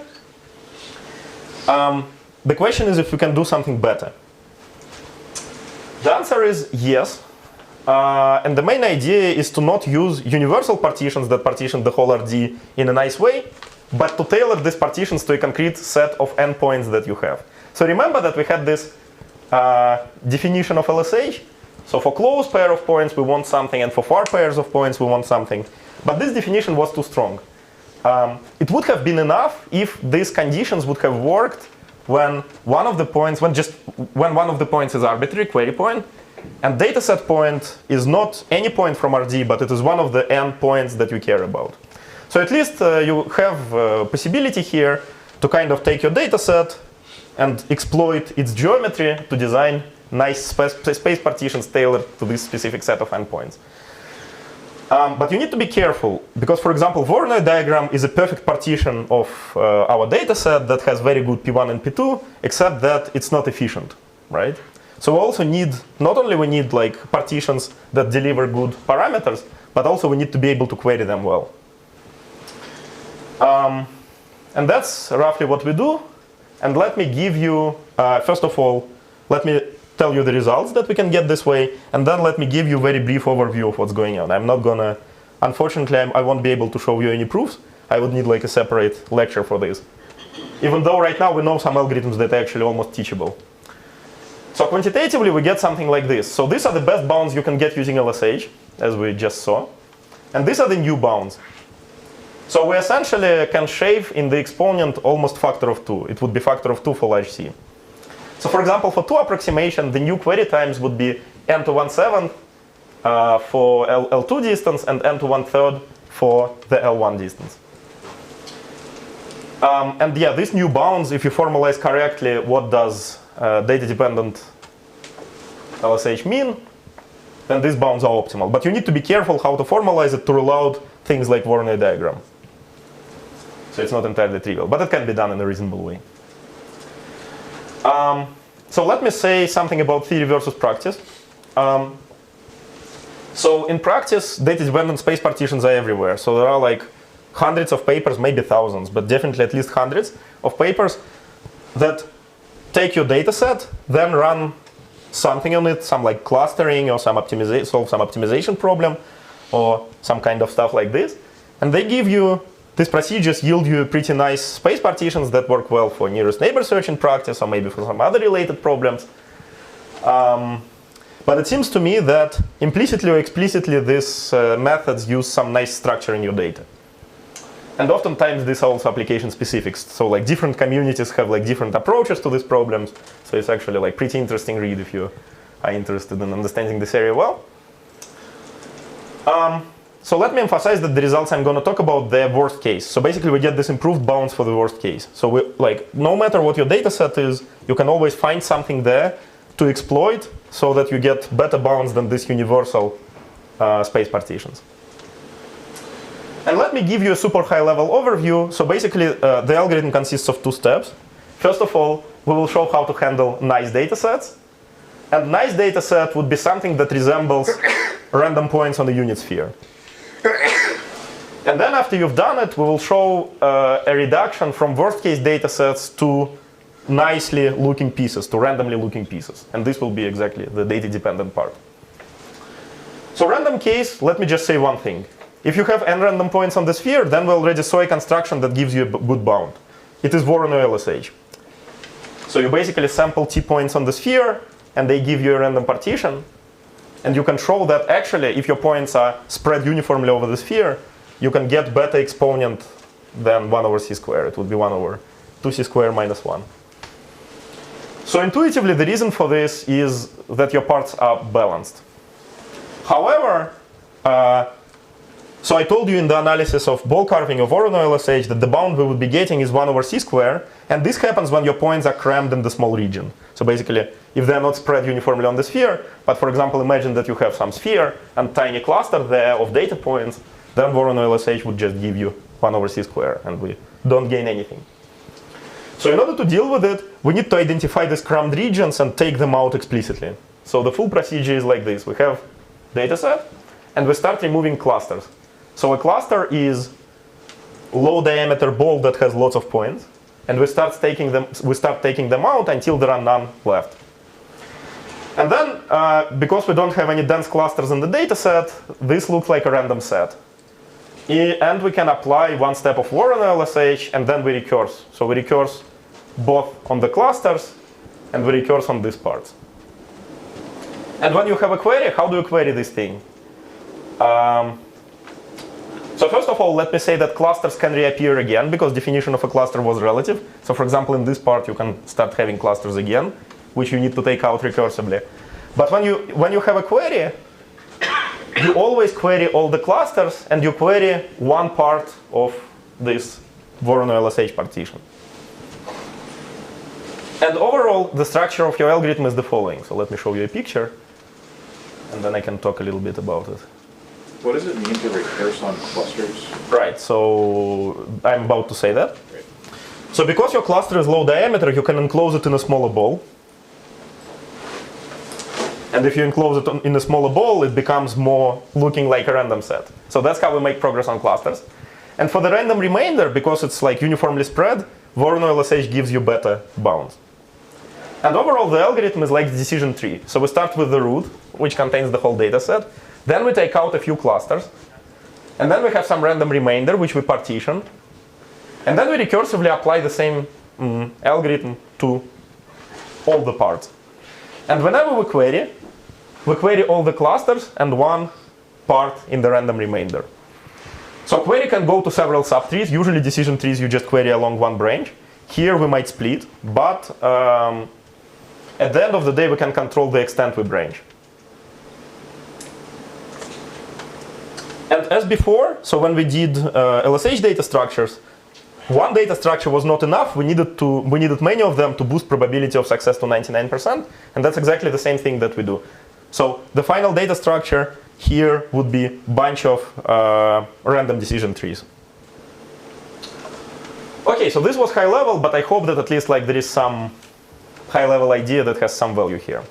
The question is if we can do something better. The answer is yes. And the main idea is to not use universal partitions that partition the whole RD in a nice way, but to tailor these partitions to a concrete set of endpoints that you have. So remember that we had this definition of LSH. So for close pair of points, we want something, and for far pairs of points, we want something. But this definition was too strong. It would have been enough if these conditions would have worked when one of the points is arbitrary query point, and dataset point is not any point from RD, but it is one of the n points that you care about. So at least you have a possibility here to kind of take your dataset and exploit its geometry to design nice space partitions tailored to this specific set of endpoints. But you need to be careful, because for example, Voronoi diagram is a perfect partition of our data set that has very good P1 and P2, except that it's not efficient, right? So we also need, not only we need like partitions that deliver good parameters, but also we need to be able to query them well. And that's roughly what we do. And let me give you, first of all, let me tell you the results that we can get this way, and then let me give you a very brief overview of what's going on. I'm not gonna, unfortunately, I won't be able to show you any proofs. I would need like a separate lecture for this. Even though right now we know some algorithms that are actually almost teachable. So quantitatively, we get something like this. So these are the best bounds you can get using LSH, as we just saw. And these are the new bounds. So we essentially can shave in the exponent almost factor of 2. It would be factor of 2 for large C. So for example, for 2 approximation, the new query times would be n to 1/7 for L2 distance and n to 1/3 for the L1 distance. And yeah, these new bounds, if you formalize correctly, what does data-dependent LSH mean, then these bounds are optimal. But you need to be careful how to formalize it to rule out things like Voronoi diagram. So it's not entirely trivial, but it can be done in a reasonable way. So let me say something about theory versus practice. So in practice, data-dependent space partitions are everywhere. So there are like hundreds of papers, maybe thousands, but definitely at least hundreds of papers that take your data set, then run something on it, some like clustering or some optimization, solve some optimization problem or some kind of stuff like this. And they give you, these procedures yield you pretty nice space partitions that work well for nearest neighbor search in practice or maybe for some other related problems. But it seems to me that implicitly or explicitly these methods use some nice structure in your data. And oftentimes these are also application specifics. So like different communities have like different approaches to these problems. So it's actually like pretty interesting read if you are interested in understanding this area well. So let me emphasize that the results I'm going to talk about, the worst case. So basically we get this improved bounds for the worst case. So we, like, no matter what your data set is, you can always find something there to exploit so that you get better bounds than these universal space partitions. And let me give you a super high level overview. So basically the algorithm consists of 2 steps. First of all, we will show how to handle nice data sets. And nice data set would be something that resembles random points on a unit sphere. And then after you've done it, we will show a reduction from worst case data sets to nicely looking pieces, to randomly looking pieces. And this will be exactly the data dependent part. So random case, let me just say one thing. If you have n random points on the sphere, then we already saw a construction that gives you a good bound. It is Voronoi LSH. So you basically sample t points on the sphere, and they give you a random partition. And you can show that actually, if your points are spread uniformly over the sphere, you can get better exponent than 1 over c squared. It would be 1 over 2c squared minus 1. So intuitively, the reason for this is that your parts are balanced. However, so I told you in the analysis of ball carving of Voronoi LSH that the bound we would be getting is 1 over c squared. And this happens when your points are crammed in the small region. So basically, if they're not spread uniformly on the sphere, but for example, imagine that you have some sphere and tiny cluster there of data points, then Voronoi LSH would just give you 1 over c squared, and we don't gain anything. So in order to deal with it, we need to identify these crammed regions and take them out explicitly. So the full procedure is like this. We have data set, and we start removing clusters. So a cluster is low diameter ball that has lots of points, and we start taking them out until there are none left. And then, because we don't have any dense clusters in the data set, this looks like a random set. And we can apply one step of Voronoi LSH, and then we recurse. So we recurse both on the clusters, and we recurse on these parts. And when you have a query, how do you query this thing? So first of all, let me say that clusters can reappear again, because definition of a cluster was relative. So for example, in this part, you can start having clusters again, which you need to take out recursively. But when you have a query, you always query all the clusters, and you query one part of this Voronoi LSH partition. And overall, the structure of your algorithm is the following. So let me show you a picture, and then I can talk a little bit about it. What does it mean to recurse on clusters? Right, so I'm about to say that. So because your cluster is low diameter, you can enclose it in a smaller ball. And if you enclose it in a smaller ball, it becomes more looking like a random set. So that's how we make progress on clusters. And for the random remainder, because it's like uniformly spread, Voronoi LSH gives you better bounds. And overall, the algorithm is like the decision tree. So we start with the root, which contains the whole data set. Then we take out a few clusters. And then we have some random remainder, which we partition. And then we recursively apply the same algorithm to all the parts. And whenever we query all the clusters and one part in the random remainder. So query can go to several subtrees. Usually decision trees you just query along one branch. Here we might split, but at the end of the day we can control the extent we branch. And as before, so when we did LSH data structures, one data structure was not enough. We needed many of them to boost probability of success to 99%, and that's exactly the same thing that we do. So the final data structure here would be a bunch of random decision trees. Okay, so this was high level, but I hope that at least like there is some high level idea that has some value here.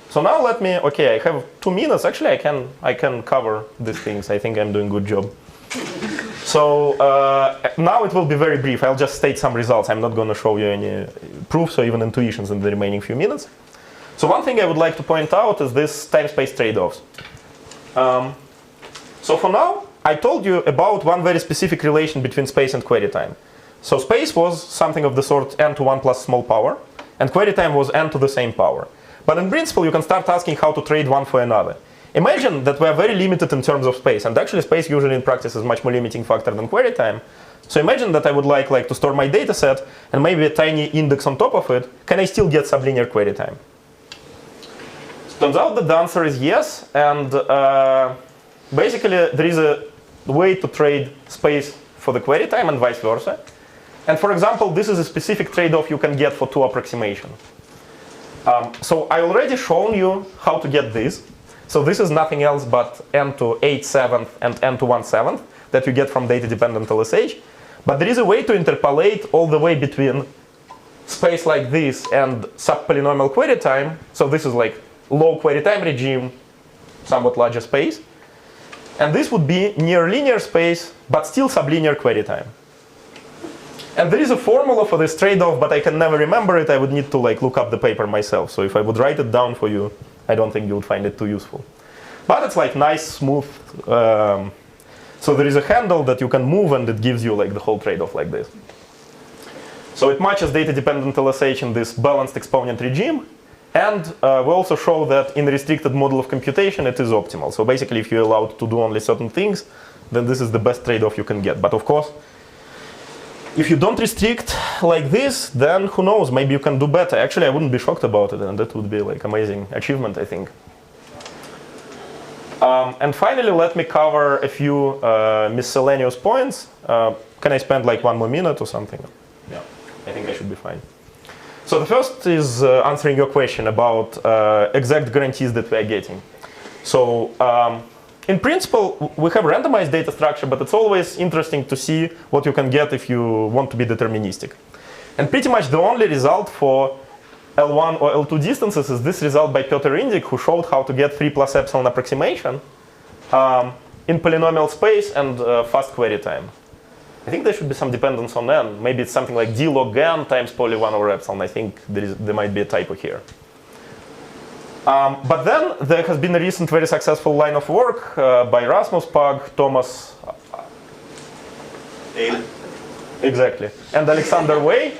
So now let me, okay, I have 2 minutes. Actually, I can cover these things. I think I'm doing a good job. So now it will be very brief. I'll just state some results. I'm not going to show you any proofs or even intuitions in the remaining few minutes. So one thing I would like to point out is this time-space trade-offs. So for now, I told you about one very specific relation between space and query time. So space was something of the sort n to 1 plus small power, and query time was n to the same power. But in principle, you can start asking how to trade one for another. Imagine that we are very limited in terms of space, and actually space usually in practice is much more limiting factor than query time. So imagine that I would like to store my data set and maybe a tiny index on top of it. Can I still get sublinear query time? Turns out that the answer is yes, and basically there is a way to trade space for the query time and vice versa. And for example, this is a specific trade-off you can get for 2 approximation. So I already shown you how to get this. So this is nothing else but n to 8/7 and n to 1/7 that you get from data-dependent LSH. But there is a way to interpolate all the way between space like this and subpolynomial query time. So this is like low query time regime, somewhat larger space. And this would be near linear space, but still sublinear query time. And there is a formula for this trade-off, but I can never remember it. I would need to look up the paper myself. So if I would write it down for you, I don't think you would find it too useful. But it's nice, smooth. So there is a handle that you can move, and it gives you the whole trade-off like this. So it matches data-dependent LSH in this balanced exponent regime. And we also show that in the restricted model of computation, it is optimal. So basically, if you're allowed to do only certain things, then this is the best trade-off you can get. But of course, if you don't restrict like this, then who knows, maybe you can do better. Actually, I wouldn't be shocked about it, and that would be amazing achievement, I think. And finally, let me cover a few miscellaneous points. Can I spend 1 more minute or something? Yeah, I think I should be fine. So the first is answering your question about exact guarantees that we are getting. So in principle, we have randomized data structure, but it's always interesting to see what you can get if you want to be deterministic. And pretty much the only result for L1 or L2 distances is this result by Peter Indik, who showed how to get 3 plus epsilon approximation in polynomial space and fast query time. I think there should be some dependence on n. Maybe it's something like d log n times poly 1 over epsilon. I think there might be a typo here. But then there has been a recent very successful line of work by Rasmus Pag, Thomas exactly, and Alexander Wei,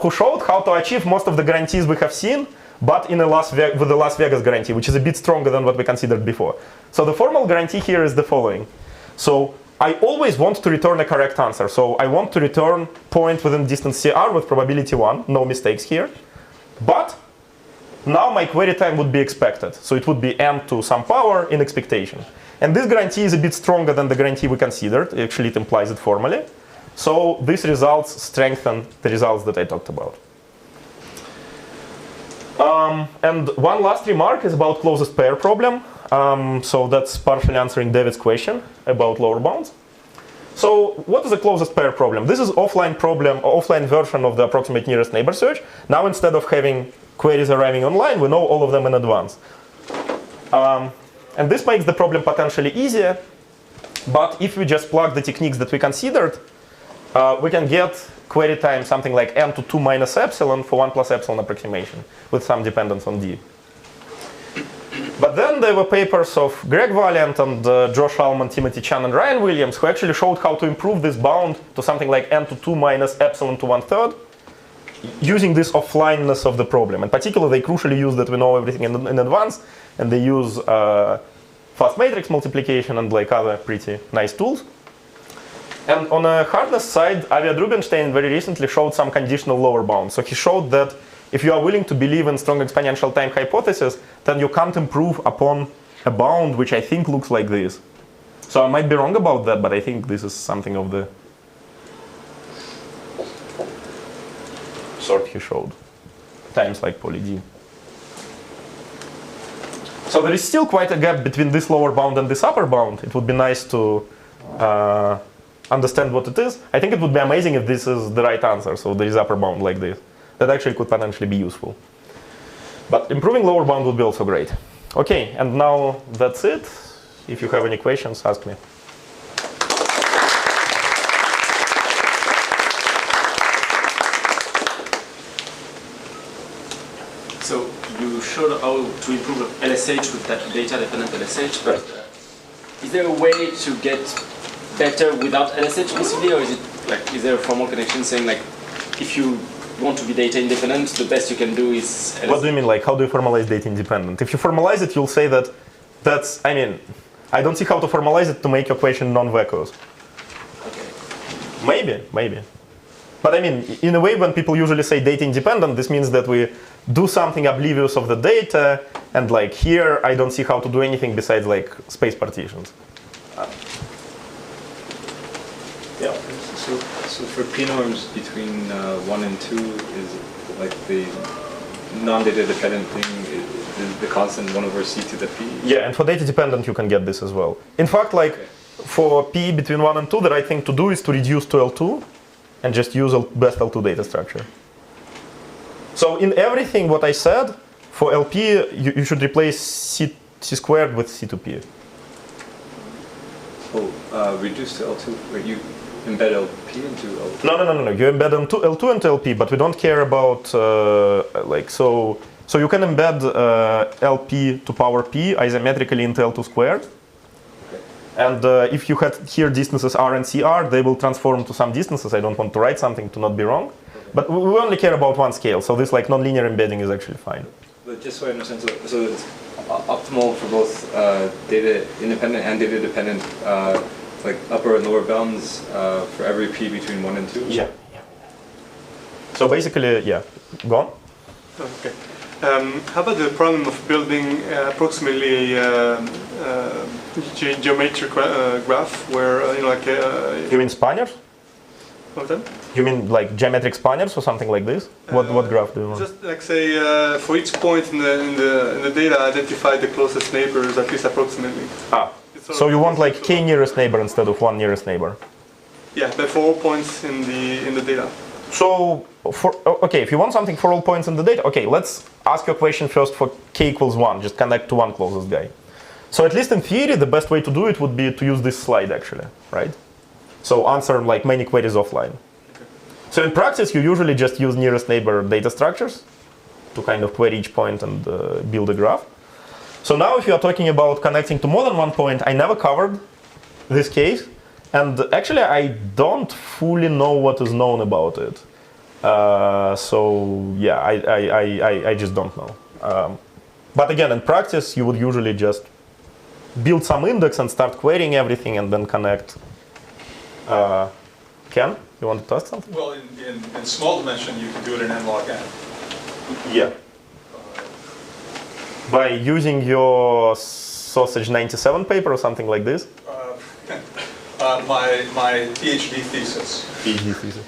who showed how to achieve most of the guarantees we have seen, but in with the Las Vegas guarantee, which is a bit stronger than what we considered before. So the formal guarantee here is the following. So I always want to return a correct answer. So I want to return point within distance CR with probability 1, no mistakes here. But now my query time would be expected. So it would be n to some power in expectation. And this guarantee is a bit stronger than the guarantee we considered. Actually, it implies it formally. So these results strengthen the results that I talked about. And one last remark is about closest pair problem. So that's partially answering David's question about lower bounds. So what is the closest pair problem? This is offline problem, or offline version of the approximate nearest neighbor search. Now instead of having queries arriving online, we know all of them in advance. And this makes the problem potentially easier. But if we just plug the techniques that we considered, we can get query time something like n to 2 minus epsilon for 1 plus epsilon approximation with some dependence on d. But then there were papers of Greg Valiant and Josh Allman, Timothy Chan, and Ryan Williams who actually showed how to improve this bound to something like n to 2 minus epsilon to 1/3 using this offlineness of the problem. In particular, they crucially use that we know everything in advance, and they use fast matrix multiplication and like other pretty nice tools. And on a hardness side, Aviad Rubinstein very recently showed some conditional lower bound. So he showed that if you are willing to believe in strong exponential time hypothesis, then you can't improve upon a bound which I think looks like this. So I might be wrong about that, but I think this is something of the sort he showed. Times like poly D. So there is still quite a gap between this lower bound and this upper bound. It would be nice to understand what it is. I think it would be amazing if this is the right answer. So there is upper bound like this. That actually could potentially be useful. But improving lower bound would be also great. Okay, and now that's it. If you have any questions, ask me. So you showed how to improve LSH with that data-dependent LSH, but is there a way to get better without LSH basically, or is it like is there a formal connection saying like if you want to be data independent, the best you can do is LSH? What do you mean? Like how do you formalize data independent? If you formalize it, you'll say that that's. I mean, I don't see how to formalize it to make your question non-vacuous. Okay. Maybe. But I mean, in a way, when people usually say data independent, this means that we do something oblivious of the data, and like here, I don't see how to do anything besides like space partitions. Yeah. So for p-norms between 1 and 2 is like the non-data dependent thing, is the constant 1 over c to the p? Yeah, and for data dependent, you can get this as well. In fact, like for p between 1 and 2, the right thing to do is to reduce to L2 and just use best L2 data structure. So in everything what I said, for LP, you should replace C squared with C to P. Oh, reduce to L2, where you embed LP into L2? No. You embed L2 into LP, but we don't care about, so you can embed LP to power P isometrically into L2 squared. And if you had here distances R and CR, they will transform to some distances. I don't want to write something to not be wrong. But we only care about one scale, so this like nonlinear embedding is actually fine. But just so I understand, so it's optimal for both data independent and data dependent, like upper and lower bounds for every p between 1 and 2? Yeah. So basically, yeah. Go on. Okay. How about the problem of building approximately a geometric graph where You mean spanners? What was that? You mean like geometric spanners or something like this? What graph do you want? Just like say for each point in the data, identify the closest neighbors at least approximately. So you want like k nearest neighbor instead of one nearest neighbor? Yeah, but for all points in the data. So if you want something for all points in the data, okay, let's ask your question first for k equals 1. Just connect to one closest guy. So at least in theory, the best way to do it would be to use this slide actually, right? So answer like many queries offline. Okay. So in practice, you usually just use nearest neighbor data structures to kind of query each point and build a graph. So now if you are talking about connecting to more than one point, I never covered this case. And actually, I don't fully know what is known about it. So yeah, I just don't know. But again, in practice, you would usually just build some index and start querying everything and then connect. Ken, you want to ask something? Well, in small dimension, you can do it in n log n. Yeah. By using your Sausage 97 paper or something like this? My PhD thesis. PhD thesis.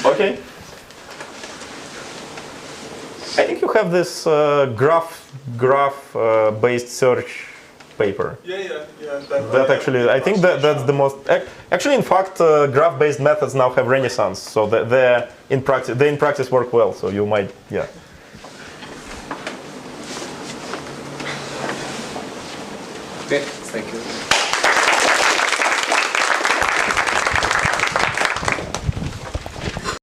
Okay. I think you have this graph-based search paper. Yeah. That actually, I think that's the most. Actually, in fact, graph-based methods now have renaissance. So they in practice work well. So you might, yeah. Okay, thank you.